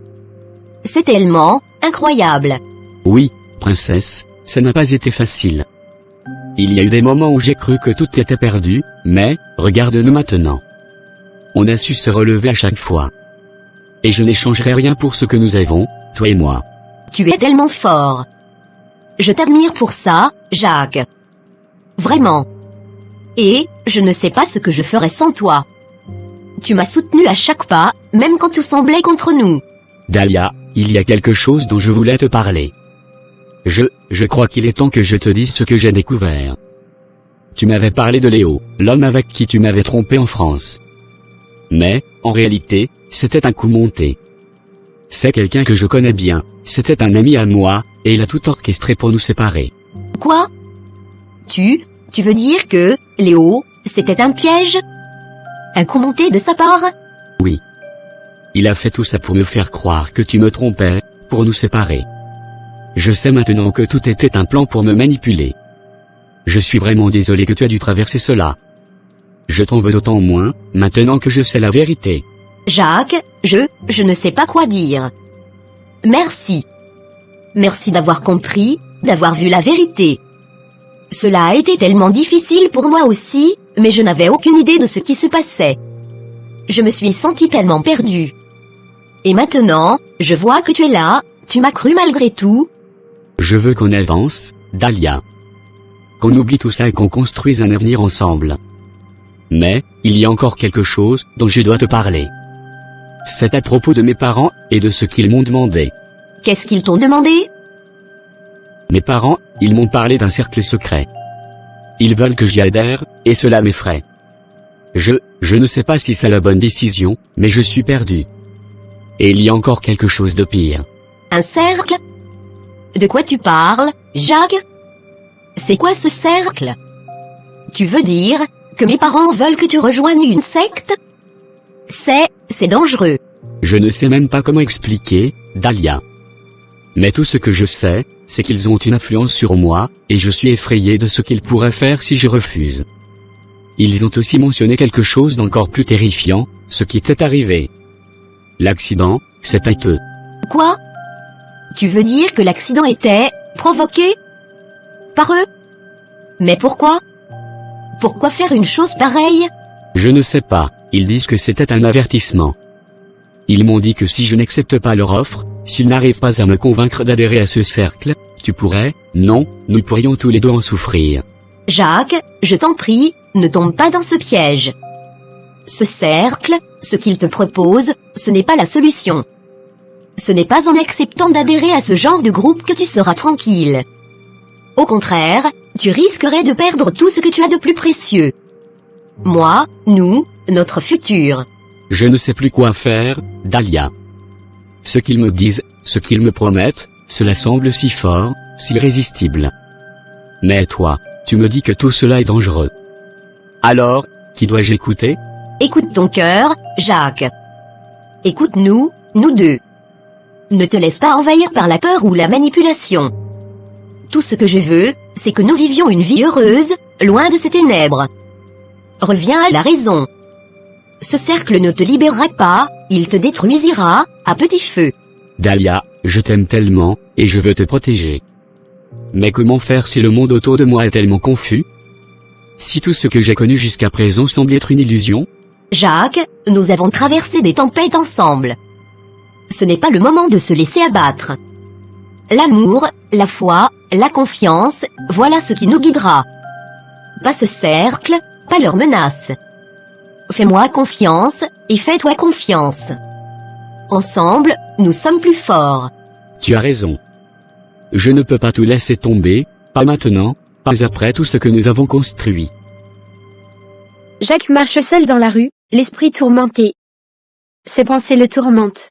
C'est tellement incroyable. Oui, princesse, ça n'a pas été facile. Il y a eu des moments où j'ai cru que tout était perdu, mais, regarde-nous maintenant. On a su se relever à chaque fois. Et je n'échangerai rien pour ce que nous avons, toi et moi. Tu es tellement fort. Je t'admire pour ça, Jacques. Vraiment. Et, je ne sais pas ce que je ferais sans toi. Tu m'as soutenu à chaque pas, même quand tout semblait contre nous. Dahlia, il y a quelque chose dont je voulais te parler. Je crois qu'il est temps que je te dise ce que j'ai découvert. Tu m'avais parlé de Léo, l'homme avec qui tu m'avais trompé en France. Mais, en réalité, c'était un coup monté. C'est quelqu'un que je connais bien, c'était un ami à moi, et il a tout orchestré pour nous séparer. Quoi? Tu veux dire que, Léo, c'était un piège? Un coup monté de sa part? Oui. Il a fait tout ça pour me faire croire que tu me trompais, pour nous séparer. Je sais maintenant que tout était un plan pour me manipuler. Je suis vraiment désolé que tu as dû traverser cela. Je t'en veux d'autant moins, maintenant que je sais la vérité. Jacques, je ne sais pas quoi dire. Merci. Merci d'avoir compris, d'avoir vu la vérité. Cela a été tellement difficile pour moi aussi, mais je n'avais aucune idée de ce qui se passait. Je me suis sentie tellement perdue. Et maintenant, je vois que tu es là, tu m'as cru malgré tout. Je veux qu'on avance, Dahlia. Qu'on oublie tout ça et qu'on construise un avenir ensemble. Mais, il y a encore quelque chose dont je dois te parler. C'est à propos de mes parents, et de ce qu'ils m'ont demandé. Qu'est-ce qu'ils t'ont demandé? Mes parents, ils m'ont parlé d'un cercle secret. Ils veulent que j'y adhère, et cela m'effraie. Je ne sais pas si c'est la bonne décision, mais je suis perdu. Et il y a encore quelque chose de pire. Un cercle? De quoi tu parles, Jacques? C'est quoi ce cercle? Tu veux dire que mes parents veulent que tu rejoignes une secte? C'est dangereux. Je ne sais même pas comment expliquer, Dahlia. Mais tout ce que je sais, c'est qu'ils ont une influence sur moi, et je suis effrayé de ce qu'ils pourraient faire si je refuse. Ils ont aussi mentionné quelque chose d'encore plus terrifiant, ce qui était arrivé. L'accident, c'était eux. Quoi? Tu veux dire que l'accident était provoqué par eux? Mais pourquoi? Pourquoi faire une chose pareille? Je ne sais pas, ils disent que c'était un avertissement. Ils m'ont dit que si je n'accepte pas leur offre, s'ils n'arrivent pas à me convaincre d'adhérer à ce cercle, tu pourrais, non, nous pourrions tous les deux en souffrir. Jacques, je t'en prie, ne tombe pas dans ce piège. Ce cercle, ce qu'il te propose, ce n'est pas la solution. Ce n'est pas en acceptant d'adhérer à ce genre de groupe que tu seras tranquille. Au contraire, tu risquerais de perdre tout ce que tu as de plus précieux. Moi, nous, notre futur. Je ne sais plus quoi faire, Dahlia. Ce qu'ils me disent, ce qu'ils me promettent, cela semble si fort, si irrésistible. Mais toi, tu me dis que tout cela est dangereux. Alors, qui dois-je écouter? Écoute ton cœur, Jacques. Écoute-nous, nous deux. Ne te laisse pas envahir par la peur ou la manipulation. Tout ce que je veux, c'est que nous vivions une vie heureuse, loin de ces ténèbres. Reviens à la raison. Ce cercle ne te libérera pas, il te détruira, à petit feu. Dahlia, je t'aime tellement, et je veux te protéger. Mais comment faire si le monde autour de moi est tellement confus? Si tout ce que j'ai connu jusqu'à présent semble être une illusion? Jacques, nous avons traversé des tempêtes ensemble. Ce n'est pas le moment de se laisser abattre. L'amour, la foi, la confiance, voilà ce qui nous guidera. Pas ce cercle, pas leurs menaces. Fais-moi confiance, et fais-toi confiance. Ensemble, nous sommes plus forts. Tu as raison. Je ne peux pas tout laisser tomber, pas maintenant, pas après tout ce que nous avons construit. Jacques marche seul dans la rue, l'esprit tourmenté. Ses pensées le tourmentent.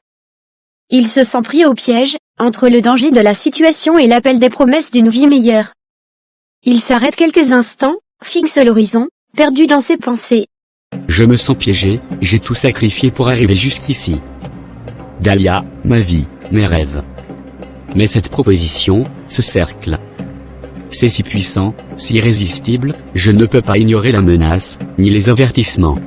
Il se sent pris au piège, entre le danger de la situation et l'appel des promesses d'une vie meilleure. Il s'arrête quelques instants, fixe l'horizon, perdu dans ses pensées. Je me sens piégé, j'ai tout sacrifié pour arriver jusqu'ici. Dahlia, ma vie, mes rêves. Mais cette proposition, ce cercle, c'est si puissant, si irrésistible, je ne peux pas ignorer la menace, ni les avertissements.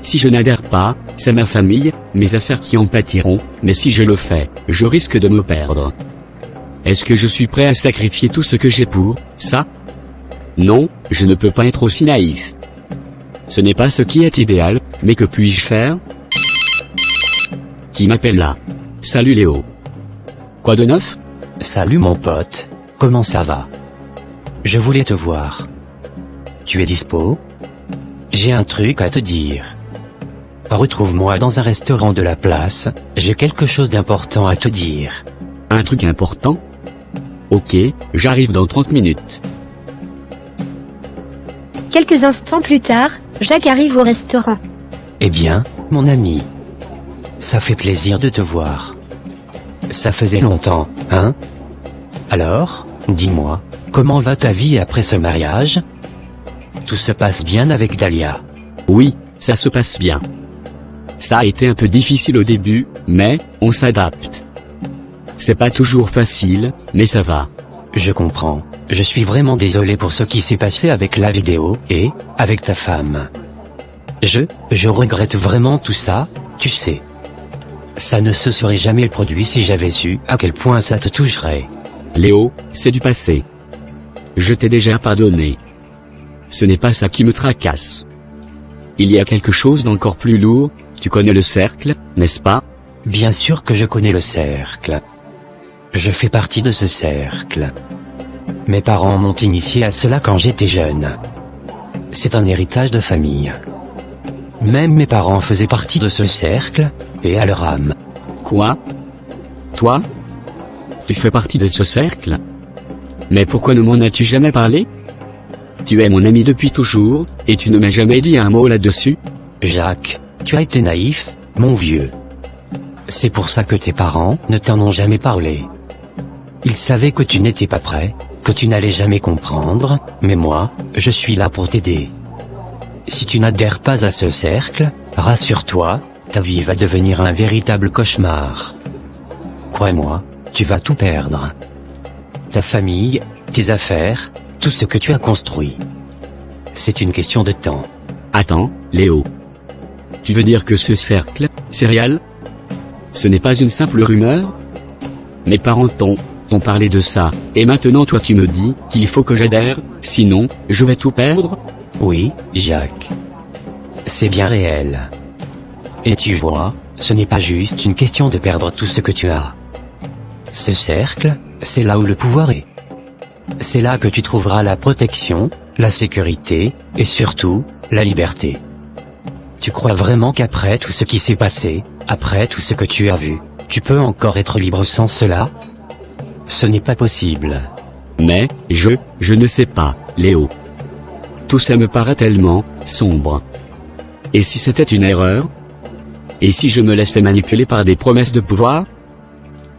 Si je n'adhère pas, c'est ma famille, mes affaires qui en pâtiront, mais si je le fais, je risque de me perdre. Est-ce que je suis prêt à sacrifier tout ce que j'ai pour ça? Non, je ne peux pas être aussi naïf. Ce n'est pas ce qui est idéal, mais que puis-je faire? Qui m'appelle là? Salut Léo. Quoi de neuf? Salut mon pote, comment ça va? Je voulais te voir. Tu es dispo? J'ai un truc à te dire. Retrouve-moi dans un restaurant de la place, j'ai quelque chose d'important à te dire. Un truc important? Ok, j'arrive dans 30 minutes. Quelques instants plus tard, Jacques arrive au restaurant. Eh bien, mon ami. Ça fait plaisir de te voir. Ça faisait longtemps, hein? Alors, dis-moi, comment va ta vie après ce mariage? Tout se passe bien avec Dahlia? Oui, ça se passe bien. Ça a été un peu difficile au début, mais on s'adapte. C'est pas toujours facile, mais ça va. Je comprends. Je suis vraiment désolé pour ce qui s'est passé avec la vidéo, et, avec ta femme. Je regrette vraiment tout ça, tu sais. Ça ne se serait jamais produit si j'avais su à quel point ça te toucherait. Léo, c'est du passé. Je t'ai déjà pardonné. Ce n'est pas ça qui me tracasse. Il y a quelque chose d'encore plus lourd, tu connais le cercle, n'est-ce pas? Bien sûr que je connais le cercle. Je fais partie de ce cercle. Mes parents m'ont initié à cela quand j'étais jeune. C'est un héritage de famille. Même mes parents faisaient partie de ce cercle, et à leur âme. Quoi? Toi? Tu fais partie de ce cercle? Mais pourquoi ne m'en as-tu jamais parlé? Tu es mon ami depuis toujours, et tu ne m'as jamais dit un mot là-dessus? Jacques, tu as été naïf, mon vieux. C'est pour ça que tes parents ne t'en ont jamais parlé. Ils savaient que tu n'étais pas prêt, que tu n'allais jamais comprendre, mais moi, je suis là pour t'aider. Si tu n'adhères pas à ce cercle, rassure-toi, ta vie va devenir un véritable cauchemar. Crois-moi, tu vas tout perdre. Ta famille, tes affaires, tout ce que tu as construit. C'est une question de temps. Attends, Léo. Tu veux dire que ce cercle, c'est réel? Ce n'est pas une simple rumeur? Mes parents t'ont parlé de ça, et maintenant toi tu me dis qu'il faut que j'adhère, sinon, je vais tout perdre? Oui, Jacques. C'est bien réel. Et tu vois, ce n'est pas juste une question de perdre tout ce que tu as. Ce cercle, c'est là où le pouvoir est. C'est là que tu trouveras la protection, la sécurité, et surtout, la liberté. Tu crois vraiment qu'après tout ce qui s'est passé, après tout ce que tu as vu, tu peux encore être libre sans cela? Ce n'est pas possible. Mais, je ne sais pas, Léo. Tout ça me paraît tellement sombre. Et si c'était une erreur? Et si je me laissais manipuler par des promesses de pouvoir?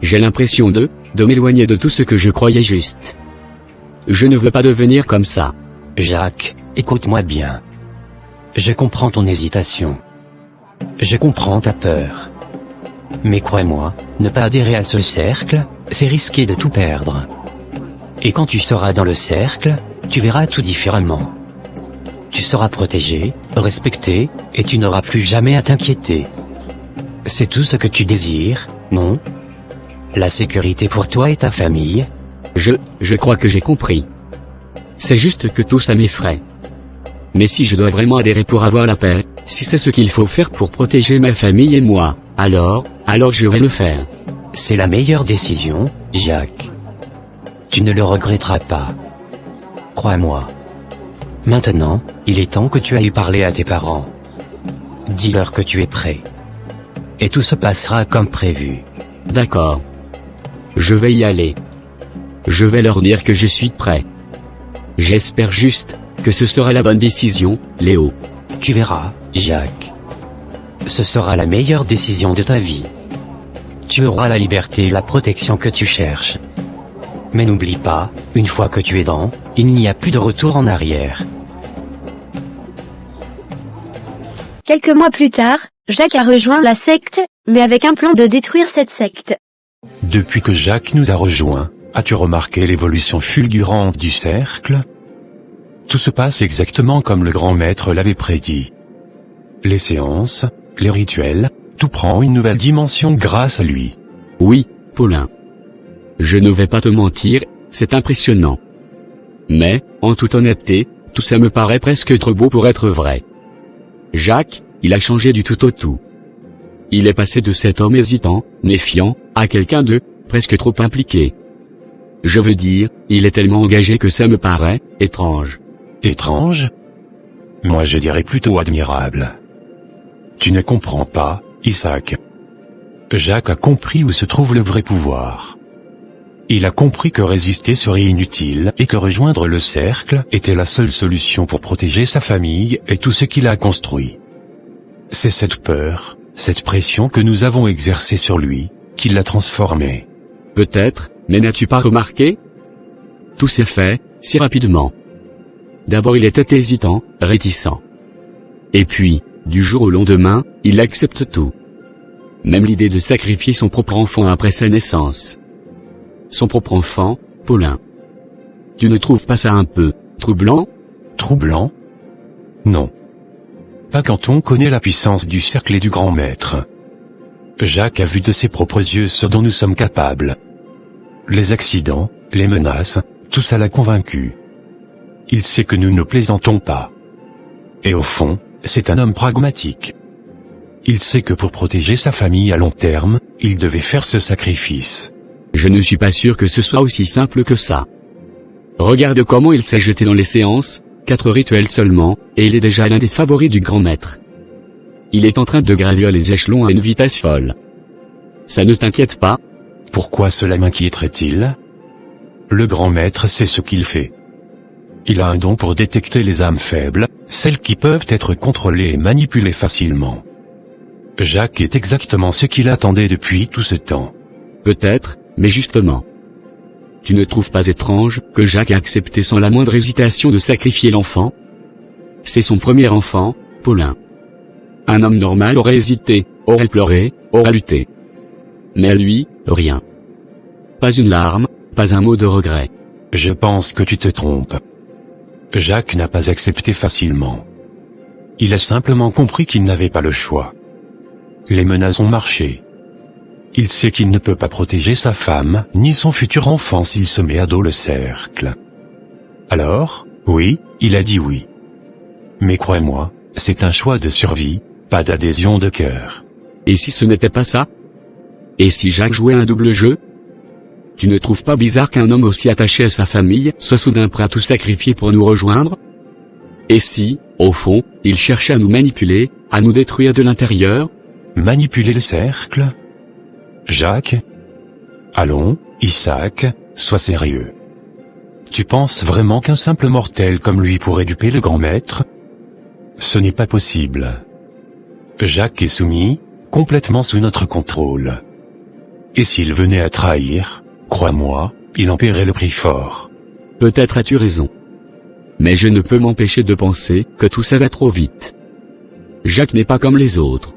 J'ai l'impression de m'éloigner de tout ce que je croyais juste. Je ne veux pas devenir comme ça. Jacques, écoute-moi bien. Je comprends ton hésitation. Je comprends ta peur. Mais crois-moi, ne pas adhérer à ce cercle, c'est risquer de tout perdre. Et quand tu seras dans le cercle, tu verras tout différemment. Tu seras protégé, respecté, et tu n'auras plus jamais à t'inquiéter. C'est tout ce que tu désires, non? La sécurité pour toi et ta famille? Je crois que j'ai compris. C'est juste que tout ça m'effraie. Mais si je dois vraiment adhérer pour avoir la paix, si c'est ce qu'il faut faire pour protéger ma famille et moi, alors je vais le faire. C'est la meilleure décision, Jacques. Tu ne le regretteras pas. Crois-moi. Maintenant, il est temps que tu ailles parler à tes parents. Dis-leur que tu es prêt. Et tout se passera comme prévu. D'accord. Je vais y aller. Je vais leur dire que je suis prêt. J'espère juste que ce sera la bonne décision, Léo. Tu verras, Jacques. Ce sera la meilleure décision de ta vie. Tu auras la liberté et la protection que tu cherches. Mais n'oublie pas, une fois que tu es dedans, il n'y a plus de retour en arrière. Quelques mois plus tard, Jacques a rejoint la secte, mais avec un plan de détruire cette secte. Depuis que Jacques nous a rejoints, as-tu remarqué l'évolution fulgurante du cercle? Tout se passe exactement comme le grand maître l'avait prédit. Les séances, les rituels, tout prend une nouvelle dimension grâce à lui. Oui, Paulin. Je ne vais pas te mentir, c'est impressionnant. Mais, en toute honnêteté, tout ça me paraît presque trop beau pour être vrai. Jacques, il a changé du tout au tout. Il est passé de cet homme hésitant, méfiant, à quelqu'un de presque trop impliqué. Je veux dire, il est tellement engagé que ça me paraît étrange. Étrange? Moi je dirais plutôt admirable. Tu ne comprends pas, Isaac. Jacques a compris où se trouve le vrai pouvoir. Il a compris que résister serait inutile et que rejoindre le cercle était la seule solution pour protéger sa famille et tout ce qu'il a construit. C'est cette peur, cette pression que nous avons exercée sur lui, qui l'a transformé. Peut-être, mais n'as-tu pas remarqué? Tout s'est fait, si rapidement. D'abord il était hésitant, réticent. Et puis, du jour au lendemain, il accepte tout. Même l'idée de sacrifier son propre enfant après sa naissance. Son propre enfant, Paulin. Tu ne trouves pas ça un peu troublant? Troublant? Non. Pas quand on connaît la puissance du cercle et du grand maître. Jacques a vu de ses propres yeux ce dont nous sommes capables. Les accidents, les menaces, tout ça l'a convaincu. Il sait que nous ne plaisantons pas. Et au fond, c'est un homme pragmatique. Il sait que pour protéger sa famille à long terme, il devait faire ce sacrifice. Je ne suis pas sûr que ce soit aussi simple que ça. Regarde comment il s'est jeté dans les séances, 4 rituels seulement, et il est déjà l'un des favoris du grand maître. Il est en train de gravir les échelons à une vitesse folle. Ça ne t'inquiète pas? Pourquoi cela m'inquiéterait-il? Le grand maître sait ce qu'il fait. Il a un don pour détecter les âmes faibles, celles qui peuvent être contrôlées et manipulées facilement. Jacques est exactement ce qu'il attendait depuis tout ce temps. Peut-être, mais justement. Tu ne trouves pas étrange que Jacques ait accepté sans la moindre hésitation de sacrifier l'enfant? C'est son premier enfant, Paulin. Un homme normal aurait hésité, aurait pleuré, aurait lutté. Mais à lui, rien. Pas une larme, pas un mot de regret. Je pense que tu te trompes. Jacques n'a pas accepté facilement. Il a simplement compris qu'il n'avait pas le choix. Les menaces ont marché. Il sait qu'il ne peut pas protéger sa femme, ni son futur enfant s'il se met à dos le cercle. Alors, oui, il a dit oui. Mais crois-moi, c'est un choix de survie, pas d'adhésion de cœur. Et si ce n'était pas ça? Et si Jacques jouait un double jeu? Tu ne trouves pas bizarre qu'un homme aussi attaché à sa famille soit soudain prêt à tout sacrifier pour nous rejoindre? Et si, Au fond, il cherchait à nous manipuler, à nous détruire de l'intérieur. Manipuler le cercle? Jacques? Allons, Isaac, sois sérieux. Tu penses vraiment qu'un simple mortel comme lui pourrait duper le grand maître? Ce n'est pas possible. Jacques est soumis, complètement sous notre contrôle. Et s'il venait à trahir, crois-moi, il en paierait le prix fort. Peut-être as-tu raison. Mais je ne peux m'empêcher de penser que tout ça va trop vite. Jacques n'est pas comme les autres.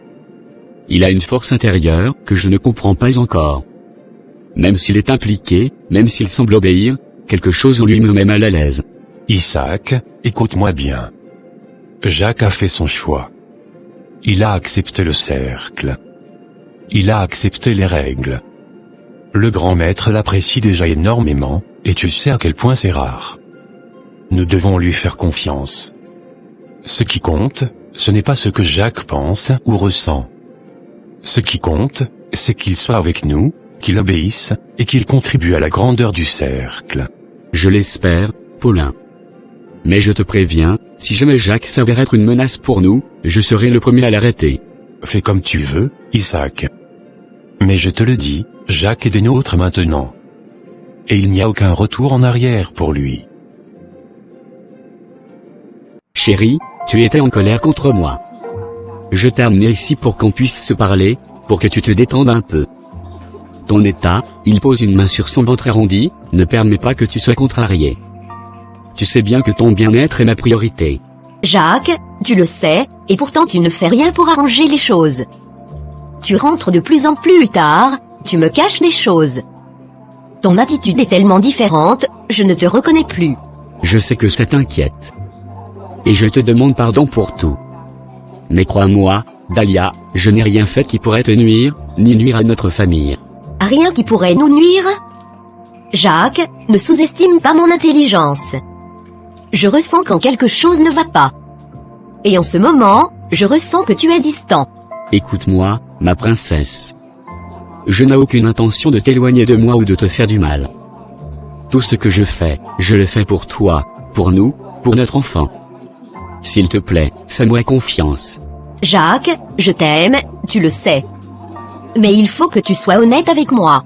Il a une force intérieure que je ne comprends pas encore. Même s'il est impliqué, même s'il semble obéir, quelque chose en lui me met mal à l'aise. Isaac, écoute-moi bien. Jacques a fait son choix. Il a accepté le cercle. Il a accepté les règles. Le grand maître l'apprécie déjà énormément, et tu sais à quel point c'est rare. Nous devons lui faire confiance. Ce qui compte, ce n'est pas ce que Jacques pense ou ressent. Ce qui compte, c'est qu'il soit avec nous, qu'il obéisse, et qu'il contribue à la grandeur du cercle. Je l'espère, Paulin. Mais je te préviens, si jamais Jacques s'avère être une menace pour nous, je serai le premier à l'arrêter. Fais comme tu veux, Isaac. Mais je te le dis, Jacques est des nôtres maintenant. Et il n'y a aucun retour en arrière pour lui. Chérie, tu étais en colère contre moi. Je t'ai amené ici pour qu'on puisse se parler, pour que tu te détendes un peu. Ton état, il pose une main sur son ventre arrondi, ne permet pas que tu sois contrarié. Tu sais bien que ton bien-être est ma priorité. Jacques, tu le sais, et pourtant tu ne fais rien pour arranger les choses. Tu rentres de plus en plus tard, tu me caches des choses. Ton attitude est tellement différente, je ne te reconnais plus. Je sais que ça t'inquiète. Et je te demande pardon pour tout. Mais crois-moi, Dahlia, je n'ai rien fait qui pourrait te nuire, ni nuire à notre famille. Rien qui pourrait nous nuire? Jacques, ne sous-estime pas mon intelligence. Je ressens quand quelque chose ne va pas. Et en ce moment, je ressens que tu es distant. Écoute-moi, ma princesse. Je n'ai aucune intention de t'éloigner de moi ou de te faire du mal. Tout ce que je le fais pour toi, pour nous, pour notre enfant. S'il te plaît, fais-moi confiance. Jacques, je t'aime, tu le sais. Mais il faut que tu sois honnête avec moi.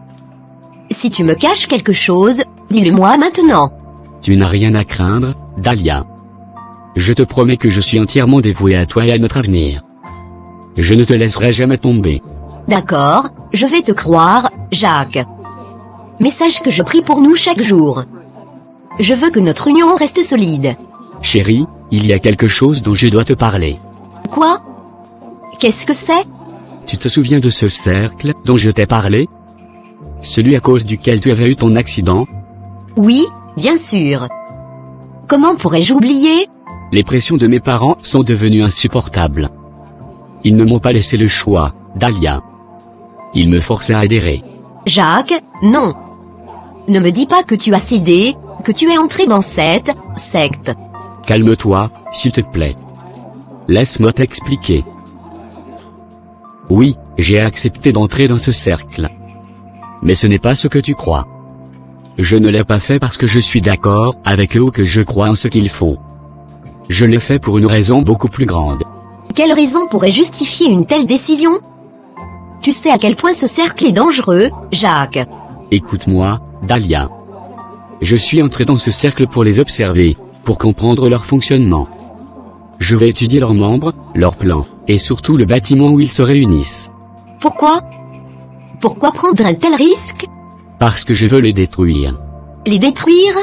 Si tu me caches quelque chose, dis-le-moi maintenant. Tu n'as rien à craindre, Dahlia. Je te promets que je suis entièrement dévoué à toi et à notre avenir. Je ne te laisserai jamais tomber. D'accord, je vais te croire, Jacques. Mais sache que je prie pour nous chaque jour. Je veux que notre union reste solide. Chérie, il y a quelque chose dont je dois te parler. Quoi? Qu'est-ce que c'est? Tu te souviens de ce cercle dont je t'ai parlé? Celui à cause duquel tu avais eu ton accident? Oui, bien sûr. Comment pourrais-je oublier? Les pressions de mes parents sont devenues insupportables. Ils ne m'ont pas laissé le choix, Dahlia. Ils me forçaient à adhérer. Jacques, non. Ne me dis pas que tu as cédé, que tu es entré dans cette secte. Calme-toi, s'il te plaît. Laisse-moi t'expliquer. Oui, j'ai accepté d'entrer dans ce cercle. Mais ce n'est pas ce que tu crois. Je ne l'ai pas fait parce que je suis d'accord avec eux ou que je crois en ce qu'ils font. Je l'ai fait pour une raison beaucoup plus grande. Quelle raison pourrait justifier une telle décision? Tu sais à quel point ce cercle est dangereux, Jacques. Écoute-moi, Dahlia. Je suis entré dans ce cercle pour les observer, pour comprendre leur fonctionnement. Je vais étudier leurs membres, leurs plans, et surtout le bâtiment où ils se réunissent. Pourquoi? Pourquoi prendre un tel risque? Parce que je veux les détruire. Les détruire?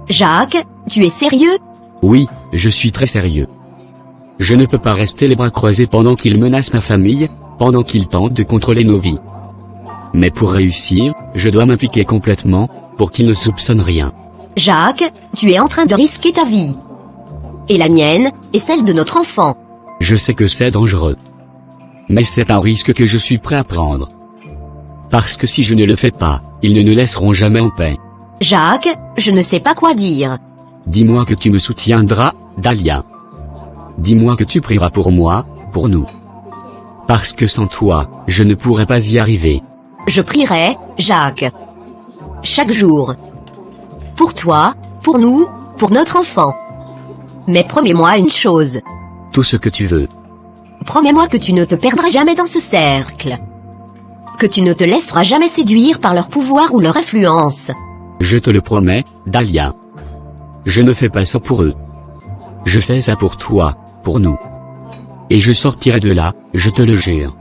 Jacques, tu es sérieux? Oui, je suis très sérieux. Je ne peux pas rester les bras croisés pendant qu'ils menacent ma famille, pendant qu'ils tentent de contrôler nos vies. Mais pour réussir, je dois m'impliquer complètement, pour qu'ils ne soupçonnent rien. Jacques, tu es en train de risquer ta vie. Et la mienne, et celle de notre enfant. Je sais que c'est dangereux. Mais c'est un risque que je suis prêt à prendre. Parce que si je ne le fais pas, ils ne nous laisseront jamais en paix. Jacques, je ne sais pas quoi dire. Dis-moi que tu me soutiendras, Dahlia. Dis-moi que tu prieras pour moi, pour nous. Parce que sans toi, je ne pourrais pas y arriver. Je prierai, Jacques. Chaque jour. Pour toi, pour nous, pour notre enfant. Mais promets-moi une chose. Tout ce que tu veux. Promets-moi que tu ne te perdras jamais dans ce cercle. Que tu ne te laisseras jamais séduire par leur pouvoir ou leur influence. Je te le promets, Dahlia. Je ne fais pas ça pour eux. Je fais ça pour toi, pour nous. Et je sortirai de là, je te le jure.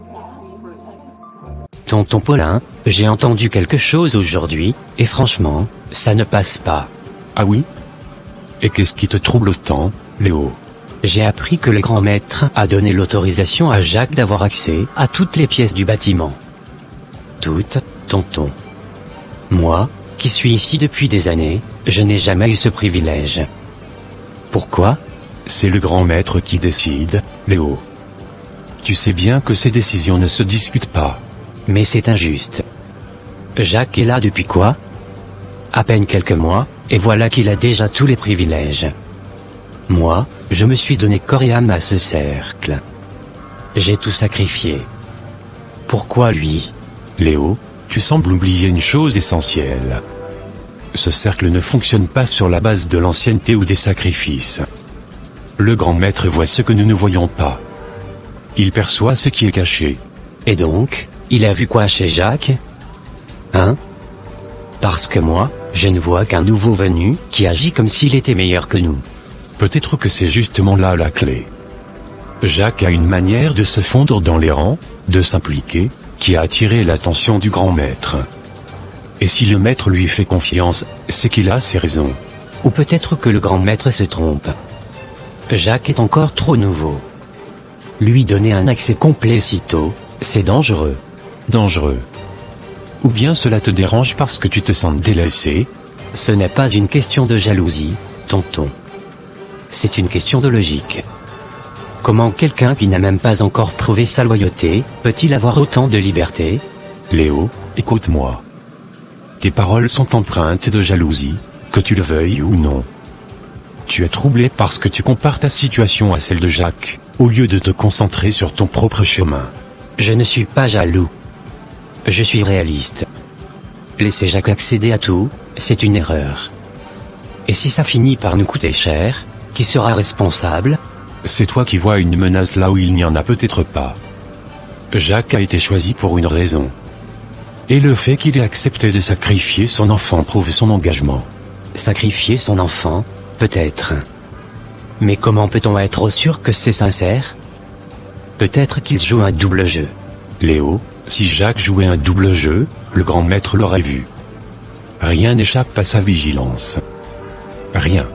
Tonton Paulin, j'ai entendu quelque chose aujourd'hui, et franchement, ça ne passe pas. Ah oui? Et qu'est-ce qui te trouble autant, Léo? J'ai appris que le grand maître a donné l'autorisation à Jacques d'avoir accès à toutes les pièces du bâtiment. Toutes, tonton. Moi, qui suis ici depuis des années, je n'ai jamais eu ce privilège. Pourquoi? C'est le grand maître qui décide, Léo. Tu sais bien que ces décisions ne se discutent pas. Mais c'est injuste. Jacques est là depuis quoi? À peine quelques mois, et voilà qu'il a déjà tous les privilèges. Moi, je me suis donné corps et âme à ce cercle. J'ai tout sacrifié. Pourquoi lui? Léo, tu sembles oublier une chose essentielle. Ce cercle ne fonctionne pas sur la base de l'ancienneté ou des sacrifices. Le grand maître voit ce que nous ne voyons pas. Il perçoit ce qui est caché. Et donc, il a vu quoi chez Jacques? Hein? Parce que moi, je ne vois qu'un nouveau venu qui agit comme s'il était meilleur que nous. Peut-être que c'est justement là la clé. Jacques a une manière de se fondre dans les rangs, de s'impliquer, qui a attiré l'attention du grand maître. Et si le maître lui fait confiance, c'est qu'il a ses raisons. Ou peut-être que le grand maître se trompe. Jacques est encore trop nouveau. Lui donner un accès complet si tôt, c'est dangereux. Dangereux. Ou bien cela te dérange parce que tu te sens délaissé? Ce n'est pas une question de jalousie, tonton. C'est une question de logique. Comment quelqu'un qui n'a même pas encore prouvé sa loyauté, peut-il avoir autant de liberté? Léo, écoute-moi. Tes paroles sont empreintes de jalousie, que tu le veuilles ou non. Tu es troublé parce que tu compares ta situation à celle de Jacques, au lieu de te concentrer sur ton propre chemin. Je ne suis pas jaloux. Je suis réaliste. Laisser Jacques accéder à tout, c'est une erreur. Et si ça finit par nous coûter cher, qui sera responsable? C'est toi qui vois une menace là où il n'y en a peut-être pas. Jacques a été choisi pour une raison. Et le fait qu'il ait accepté de sacrifier son enfant prouve son engagement. Sacrifier son enfant, peut-être. Mais comment peut-on être sûr que c'est sincère? Peut-être qu'il joue un double jeu. Léo, si Jacques jouait un double jeu, le grand maître l'aurait vu. Rien n'échappe à sa vigilance. Rien.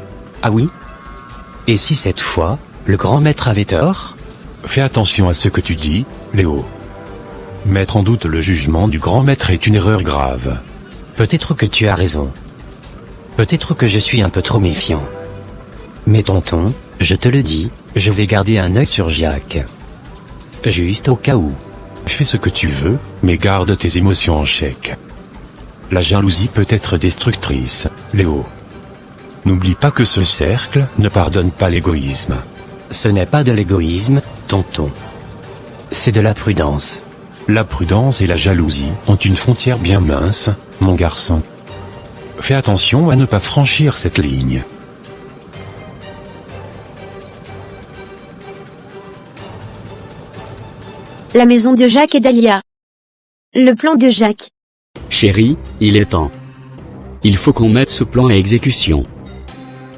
Ah oui? Et si cette fois, le grand maître avait tort? Fais attention à ce que tu dis, Léo. Mettre en doute le jugement du grand maître est une erreur grave. Peut-être que tu as raison. Peut-être que je suis un peu trop méfiant. Mais tonton, je te le dis, je vais garder un œil sur Jacques. Juste au cas où. Fais ce que tu veux, mais garde tes émotions en chèque. La jalousie peut être destructrice, Léo. N'oublie pas que ce cercle ne pardonne pas l'égoïsme. Ce n'est pas de l'égoïsme, tonton. C'est de la prudence. La prudence et la jalousie ont une frontière bien mince, mon garçon. Fais attention à ne pas franchir cette ligne. La maison de Jacques et Dahlia. Le plan de Jacques. Chérie, il est temps. Il faut qu'on mette ce plan à exécution.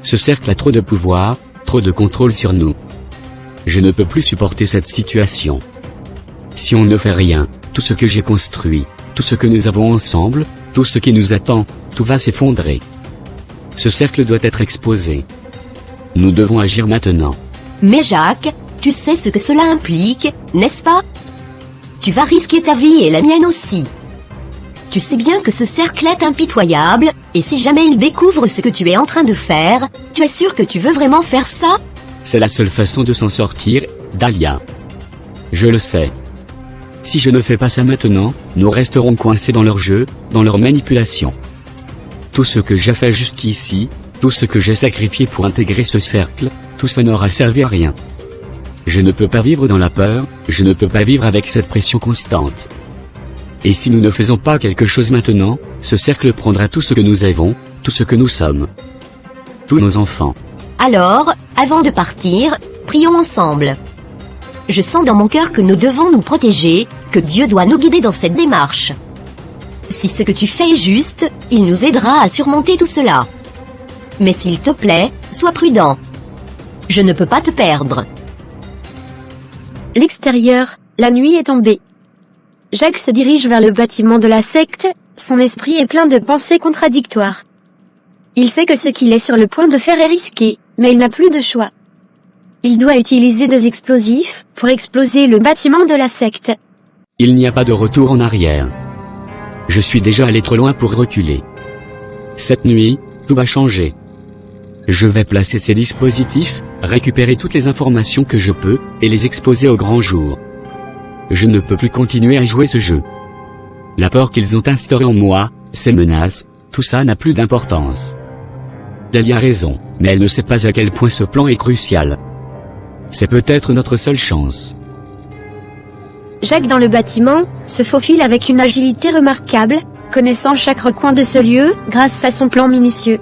Ce cercle a trop de pouvoir, trop de contrôle sur nous. Je ne peux plus supporter cette situation. Si on ne fait rien, tout ce que j'ai construit, tout ce que nous avons ensemble, tout ce qui nous attend, tout va s'effondrer. Ce cercle doit être exposé. Nous devons agir maintenant. Mais Jacques, tu sais ce que cela implique, n'est-ce pas? Tu vas risquer ta vie et la mienne aussi. Tu sais bien que ce cercle est impitoyable, et si jamais il découvre ce que tu es en train de faire, tu es sûr que tu veux vraiment faire ça? C'est la seule façon de s'en sortir, Dahlia. Je le sais. Si je ne fais pas ça maintenant, nous resterons coincés dans leur jeu, dans leur manipulation. Tout ce que j'ai fait jusqu'ici, tout ce que j'ai sacrifié pour intégrer ce cercle, tout ça n'aura servi à rien. Je ne peux pas vivre dans la peur, je ne peux pas vivre avec cette pression constante. Et si nous ne faisons pas quelque chose maintenant, ce cercle prendra tout ce que nous avons, tout ce que nous sommes. Tous nos enfants. Alors, Avant de partir, prions ensemble. Je sens dans mon cœur que nous devons nous protéger, que Dieu doit nous guider dans cette démarche. Si ce que tu fais est juste, il nous aidera à surmonter tout cela. Mais s'il te plaît, sois prudent. Je ne peux pas te perdre. L'extérieur, la nuit est tombée. Jacques se dirige vers le bâtiment de la secte, son esprit est plein de pensées contradictoires. Il sait que ce qu'il est sur le point de faire est risqué, mais il n'a plus de choix. Il doit utiliser des explosifs pour exploser le bâtiment de la secte. Il n'y a pas de retour en arrière. Je suis déjà allé trop loin pour reculer. Cette nuit, tout va changer. Je vais placer ces dispositifs, récupérer toutes les informations que je peux, et les exposer au grand jour. Je ne peux plus continuer à jouer ce jeu. La peur qu'ils ont instaurée en moi, ces menaces, tout ça n'a plus d'importance. Dahlia a raison, mais elle ne sait pas à quel point ce plan est crucial. C'est peut-être notre seule chance. Jacques dans le bâtiment, se faufile avec une agilité remarquable, connaissant chaque recoin de ce lieu, grâce à son plan minutieux.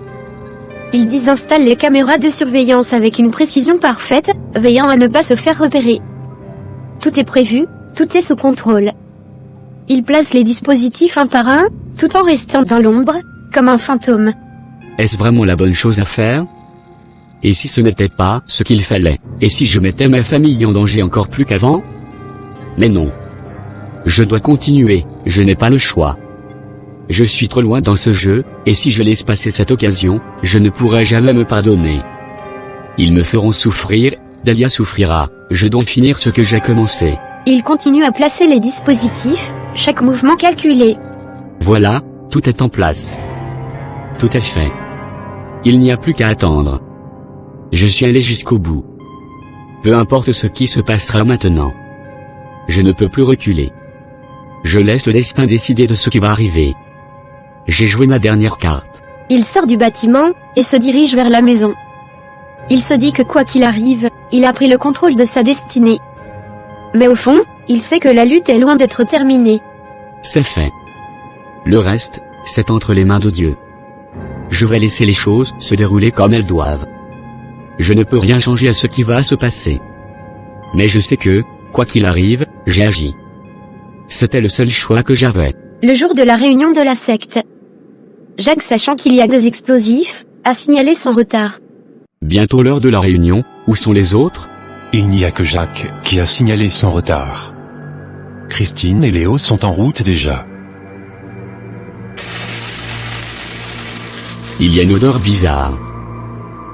Il désinstalle les caméras de surveillance avec une précision parfaite, veillant à ne pas se faire repérer. Tout est prévu, tout est sous contrôle. Il place les dispositifs un par un, tout en restant dans l'ombre, comme un fantôme. Est-ce vraiment la bonne chose à faire? Et si ce n'était pas ce qu'il fallait? Et si je mettais ma famille en danger encore plus qu'avant? Mais non. Je dois continuer, je n'ai pas le choix. Je suis trop loin dans ce jeu, et si je laisse passer cette occasion, je ne pourrai jamais me pardonner. Ils me feront souffrir, Dahlia souffrira, je dois finir ce que j'ai commencé. Il continue à placer les dispositifs, chaque mouvement calculé. Voilà, tout est en place. Tout est fait. Il n'y a plus qu'à attendre. Je suis allé jusqu'au bout. Peu importe ce qui se passera maintenant. Je ne peux plus reculer. Je laisse le destin décider de ce qui va arriver. J'ai joué ma dernière carte. Il sort du bâtiment, et se dirige vers la maison. Il se dit que quoi qu'il arrive, il a pris le contrôle de sa destinée. Mais au fond, il sait que la lutte est loin d'être terminée. C'est fait. Le reste, c'est entre les mains de Dieu. Je vais laisser les choses se dérouler comme elles doivent. Je ne peux rien changer à ce qui va se passer. Mais je sais que, quoi qu'il arrive, j'ai agi. C'était le seul choix que j'avais. Le jour de la réunion de la secte. Jacques, sachant qu'il y a 2 explosifs, a signalé son retard. Bientôt l'heure de la réunion, où sont les autres? Il n'y a que Jacques qui a signalé son retard. Christine et Léo sont en route déjà. Il y a une odeur bizarre.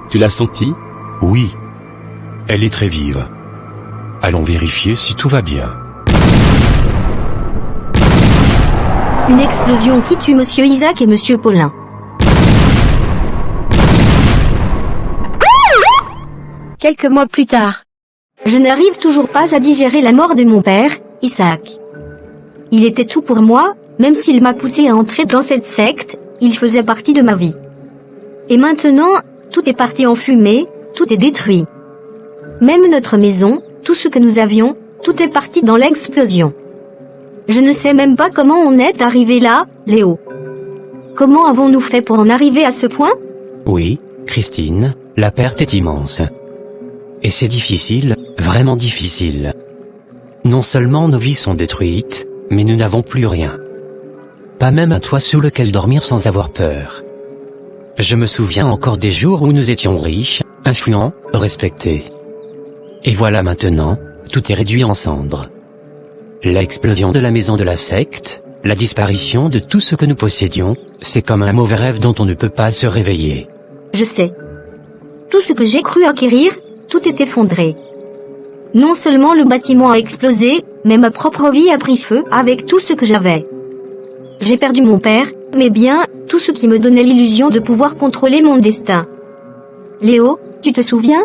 Tu l'as sentie? Oui. Elle est très vive. Allons vérifier si tout va bien. Une explosion qui tue Monsieur Isaac et Monsieur Paulin. Quelques mois plus tard. Je n'arrive toujours pas à digérer la mort de mon père, Isaac. Il était tout pour moi, même s'il m'a poussé à entrer dans cette secte, il faisait partie de ma vie. Et maintenant, tout est parti en fumée, tout est détruit. Même notre maison, tout ce que nous avions, tout est parti dans l'explosion. Je ne sais même pas comment on est arrivé là, Léo. Comment avons-nous fait pour en arriver à ce point? Oui, Christine, la perte est immense. Et c'est difficile, vraiment difficile. Non seulement nos vies sont détruites, mais nous n'avons plus rien. Pas même un toit sous lequel dormir sans avoir peur. Je me souviens encore des jours où nous étions riches, influents, respectés. Et voilà maintenant, tout est réduit en cendres. L'explosion de la maison de la secte, la disparition de tout ce que nous possédions, c'est comme un mauvais rêve dont on ne peut pas se réveiller. Je sais. Tout ce que j'ai cru acquérir, tout est effondré. Non seulement le bâtiment a explosé, mais ma propre vie a pris feu avec tout ce que j'avais. J'ai perdu mon père, mais bien, tout ce qui me donnait l'illusion de pouvoir contrôler mon destin. Léo, tu te souviens?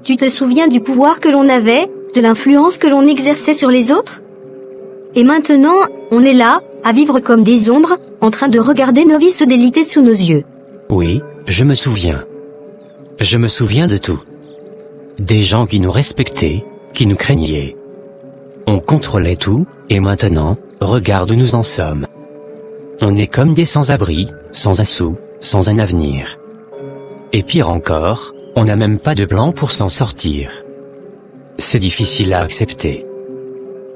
Tu te souviens du pouvoir que l'on avait, de l'influence que l'on exerçait sur les autres? Et maintenant, on est là, à vivre comme des ombres, en train de regarder nos vies se déliter sous nos yeux. Oui, je me souviens. Je me souviens de tout. Des gens qui nous respectaient, qui nous craignaient. On contrôlait tout, et maintenant, regarde où nous en sommes. On est comme des sans-abri, sans un sou, sans un avenir. Et pire encore, On n'a même pas de plan pour s'en sortir. C'est difficile à accepter.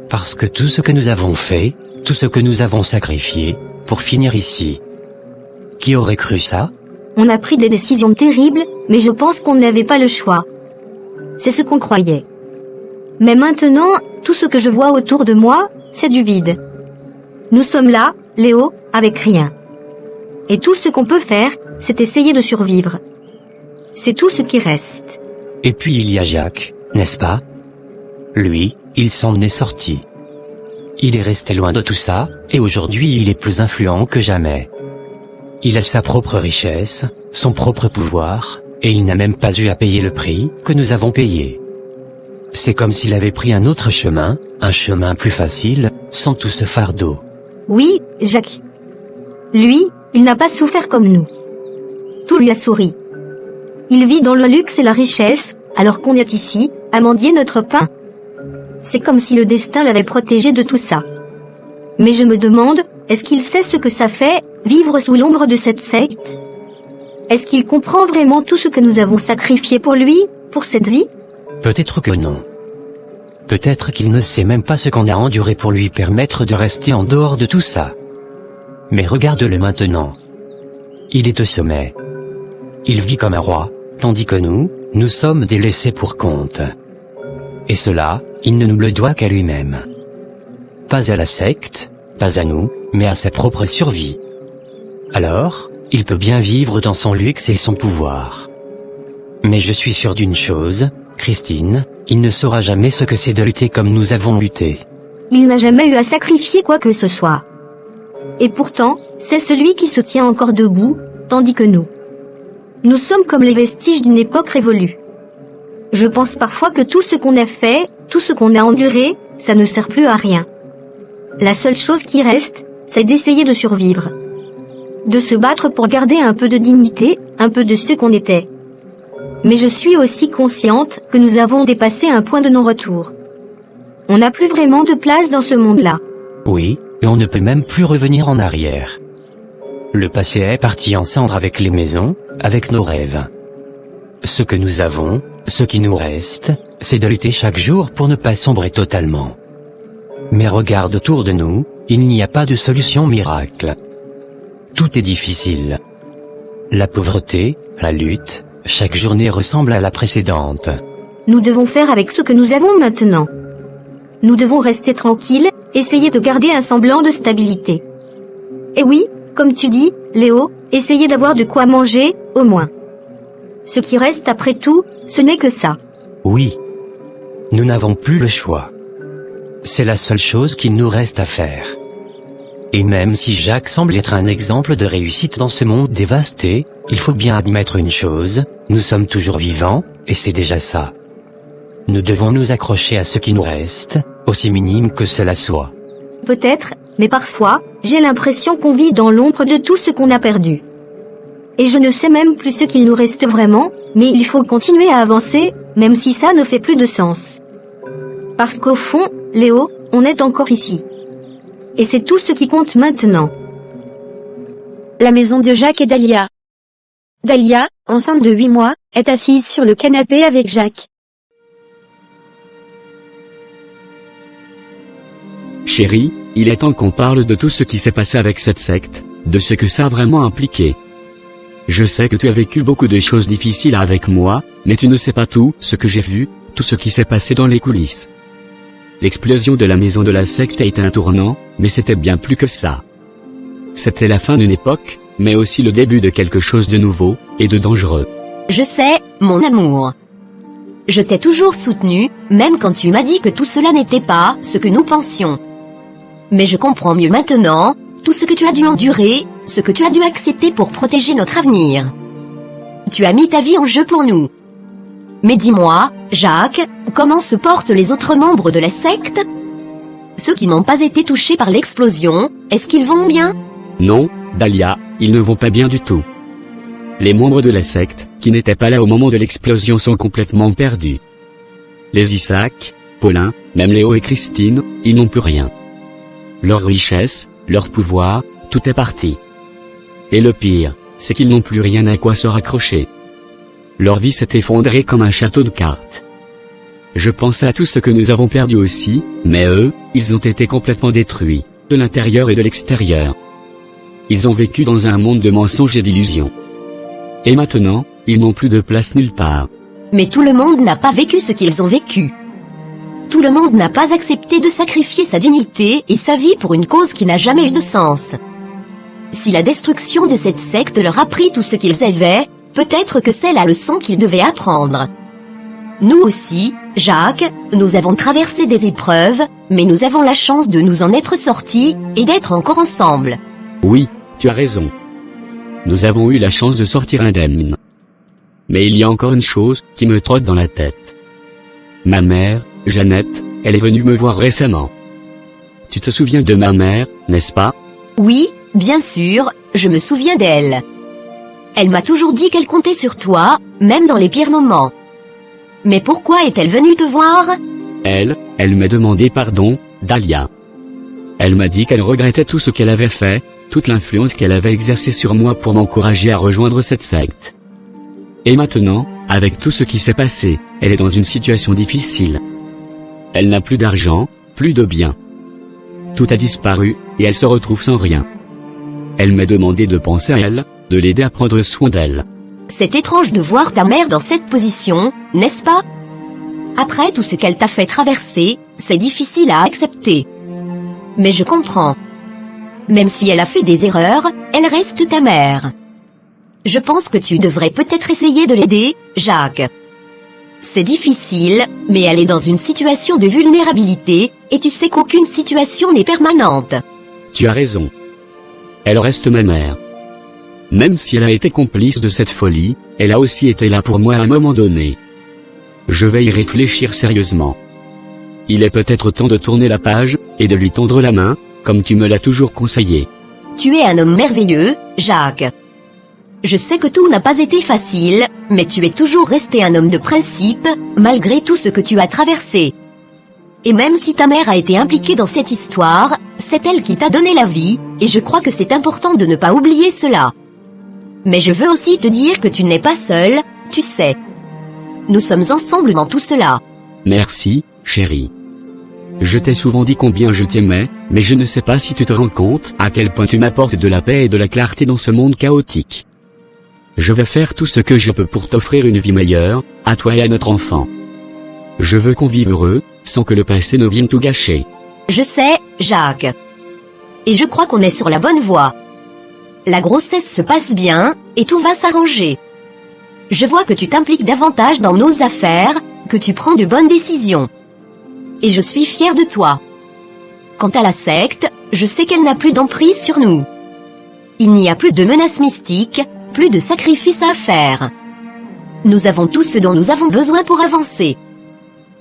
Parce que tout ce que nous avons fait, tout ce que nous avons sacrifié, pour finir ici. Qui aurait cru ça? On a pris des décisions terribles, mais je pense qu'on n'avait pas le choix. C'est ce qu'on croyait. Mais maintenant, tout ce que je vois autour de moi, c'est du vide. Nous sommes là, Léo, avec rien. Et tout ce qu'on peut faire, c'est essayer de survivre. C'est tout ce qui reste. Et puis il y a Jacques, n'est-ce pas? Lui, il s'en est sorti. Il est resté loin de tout ça, et aujourd'hui il est plus influent que jamais. Il a sa propre richesse, son propre pouvoir, et il n'a même pas eu à payer le prix que nous avons payé. C'est comme s'il avait pris un autre chemin, un chemin plus facile, sans tout ce fardeau. Oui, Jacques. Lui, il n'a pas souffert comme nous. Tout lui a souri. Il vit dans le luxe et la richesse, alors qu'on est ici, à mendier notre pain. C'est comme si le destin l'avait protégé de tout ça. Mais je me demande, est-ce qu'il sait ce que ça fait, vivre sous l'ombre de cette secte? Est-ce qu'il comprend vraiment tout ce que nous avons sacrifié pour lui, pour cette vie? Peut-être que non. Peut-être qu'il ne sait même pas ce qu'on a enduré pour lui permettre de rester en dehors de tout ça. Mais regarde-le maintenant. Il est au sommet. Il vit comme un roi, tandis que nous sommes des laissés pour compte. Et cela, il ne nous le doit qu'à lui-même. Pas à la secte, pas à nous, mais à sa propre survie. Alors, il peut bien vivre dans son luxe et son pouvoir. Mais je suis sûr d'une chose, Christine, il ne saura jamais ce que c'est de lutter comme nous avons lutté. Il n'a jamais eu à sacrifier quoi que ce soit. Et pourtant, c'est celui qui se tient encore debout, tandis que nous sommes comme les vestiges d'une époque révolue. Je pense parfois que tout ce qu'on a fait, tout ce qu'on a enduré, ça ne sert plus à rien. La seule chose qui reste, c'est d'essayer de survivre. De se battre pour garder un peu de dignité, un peu de ce qu'on était. Mais je suis aussi consciente que nous avons dépassé un point de non-retour. On n'a plus vraiment de place dans ce monde-là. Oui, et on ne peut même plus revenir en arrière. Le passé est parti en cendres avec les maisons, avec nos rêves. Ce que nous avons, ce qui nous reste, c'est de lutter chaque jour pour ne pas sombrer totalement. Mais regarde autour de nous, il n'y a pas de solution miracle. Tout est difficile. La pauvreté, la lutte, chaque journée ressemble à la précédente. Nous devons faire avec ce que nous avons maintenant. Nous devons rester tranquilles, essayer de garder un semblant de stabilité. Et oui, comme tu dis, Léo, essayer d'avoir de quoi manger, au moins. Ce qui reste après tout, ce n'est que ça. Oui. Nous n'avons plus le choix. C'est la seule chose qu'il nous reste à faire. Et même si Jacques semble être un exemple de réussite dans ce monde dévasté, il faut bien admettre une chose, nous sommes toujours vivants, et c'est déjà ça. Nous devons nous accrocher à ce qui nous reste, aussi minime que cela soit. Peut-être, mais parfois, j'ai l'impression qu'on vit dans l'ombre de tout ce qu'on a perdu. Et je ne sais même plus ce qu'il nous reste vraiment, mais il faut continuer à avancer, même si ça ne fait plus de sens. Parce qu'au fond, Léo, on est encore ici. Et c'est tout ce qui compte maintenant. La maison de Jacques et Dahlia. Dahlia, enceinte de 8 mois, est assise sur le canapé avec Jacques. Chérie, il est temps qu'on parle de tout ce qui s'est passé avec cette secte, de ce que ça a vraiment impliqué. Je sais que tu as vécu beaucoup de choses difficiles avec moi, mais tu ne sais pas tout ce que j'ai vu, tout ce qui s'est passé dans les coulisses. L'explosion de la maison de la secte a été un tournant, mais c'était bien plus que ça. C'était la fin d'une époque, mais aussi le début de quelque chose de nouveau, et de dangereux. Je sais, mon amour. Je t'ai toujours soutenu, même quand tu m'as dit que tout cela n'était pas ce que nous pensions. Mais je comprends mieux maintenant, tout ce que tu as dû endurer, ce que tu as dû accepter pour protéger notre avenir. Tu as mis ta vie en jeu pour nous. Mais dis-moi, Jacques, comment se portent les autres membres de la secte? Ceux qui n'ont pas été touchés par l'explosion, est-ce qu'ils vont bien? Non, Dahlia, ils ne vont pas bien du tout. Les membres de la secte, qui n'étaient pas là au moment de l'explosion, sont complètement perdus. Les Isaac, Paulin, même Léo et Christine, ils n'ont plus rien. Leur richesse, leur pouvoir, tout est parti. Et le pire, c'est qu'ils n'ont plus rien à quoi se raccrocher. leur vie s'est effondrée comme un château de cartes. Je pense à tout ce que nous avons perdu aussi, mais eux, ils ont été complètement détruits, de l'intérieur et de l'extérieur. Ils ont vécu dans un monde de mensonges et d'illusions. Et maintenant, ils n'ont plus de place nulle part. Mais tout le monde n'a pas vécu ce qu'ils ont vécu. Tout le monde n'a pas accepté de sacrifier sa dignité et sa vie pour une cause qui n'a jamais eu de sens. Si la destruction de cette secte leur a pris tout ce qu'ils avaient, peut-être que c'est la leçon qu'ils devaient apprendre. Nous aussi, Jacques, nous avons traversé des épreuves, mais nous avons la chance de nous en être sortis, et d'être encore ensemble. Oui, tu as raison. Nous avons eu la chance de sortir indemnes. Mais il y a encore une chose qui me trotte dans la tête. Ma mère, Jeannette, elle est venue me voir récemment. Tu te souviens de ma mère, n'est-ce pas? Oui, bien sûr, je me souviens d'elle. Elle m'a toujours dit qu'elle comptait sur toi, même dans les pires moments. Mais pourquoi est-elle venue te voir? Elle m'a demandé pardon, Dahlia. Elle m'a dit qu'elle regrettait tout ce qu'elle avait fait, toute l'influence qu'elle avait exercée sur moi pour m'encourager à rejoindre cette secte. Et maintenant, avec tout ce qui s'est passé, elle est dans une situation difficile. Elle n'a plus d'argent, plus de biens. Tout a disparu, et elle se retrouve sans rien. Elle m'a demandé de penser à elle, de l'aider à prendre soin d'elle. C'est étrange de voir ta mère dans cette position, n'est-ce pas? Après tout ce qu'elle t'a fait traverser, c'est difficile à accepter. Mais je comprends. Même si elle a fait des erreurs, elle reste ta mère. Je pense que tu devrais peut-être essayer de l'aider, Jacques. C'est difficile, mais elle est dans une situation de vulnérabilité, et tu sais qu'aucune situation n'est permanente. Tu as raison. Elle reste ma mère. Même si elle a été complice de cette folie, elle a aussi été là pour moi à un moment donné. Je vais y réfléchir sérieusement. Il est peut-être temps de tourner la page, et de lui tendre la main, comme tu me l'as toujours conseillé. Tu es un homme merveilleux, Jacques. Je sais que tout n'a pas été facile, mais tu es toujours resté un homme de principe, malgré tout ce que tu as traversé. Et même si ta mère a été impliquée dans cette histoire, c'est elle qui t'a donné la vie, et je crois que c'est important de ne pas oublier cela. Mais je veux aussi te dire que tu n'es pas seul, tu sais. Nous sommes ensemble dans tout cela. Merci, chérie. Je t'ai souvent dit combien je t'aimais, mais je ne sais pas si tu te rends compte à quel point tu m'apportes de la paix et de la clarté dans ce monde chaotique. Je vais faire tout ce que je peux pour t'offrir une vie meilleure, à toi et à notre enfant. Je veux qu'on vive heureux, sans que le passé ne vienne tout gâcher. Je sais, Jacques. Et je crois qu'on est sur la bonne voie. La grossesse se passe bien, et tout va s'arranger. Je vois que tu t'impliques davantage dans nos affaires, que tu prends de bonnes décisions. Et je suis fière de toi. Quant à la secte, je sais qu'elle n'a plus d'emprise sur nous. Il n'y a plus de menaces mystiques, plus de sacrifices à faire. Nous avons tout ce dont nous avons besoin pour avancer.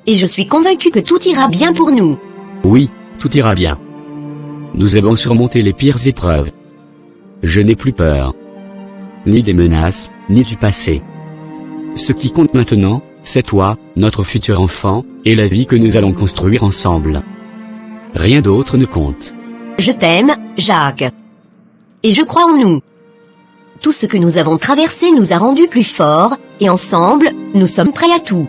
Et je suis convaincue que tout ira bien pour nous. Oui, tout ira bien. Nous avons surmonté les pires épreuves. Je n'ai plus peur. Ni des menaces, ni du passé. Ce qui compte maintenant, c'est toi, notre futur enfant, et la vie que nous allons construire ensemble. Rien d'autre ne compte. Je t'aime, Jacques. Et je crois en nous. Tout ce que nous avons traversé nous a rendus plus forts, et ensemble, nous sommes prêts à tout.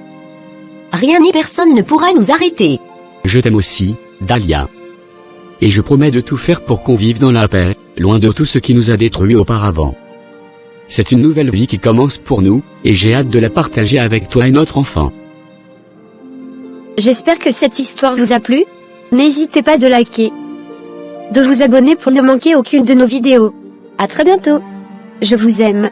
Rien ni personne ne pourra nous arrêter. Je t'aime aussi, Dahlia. Et je promets de tout faire pour qu'on vive dans la paix, loin de tout ce qui nous a détruits auparavant. C'est une nouvelle vie qui commence pour nous, et j'ai hâte de la partager avec toi et notre enfant. J'espère que cette histoire vous a plu. N'hésitez pas de liker, de vous abonner pour ne manquer aucune de nos vidéos. À très bientôt. Je vous aime.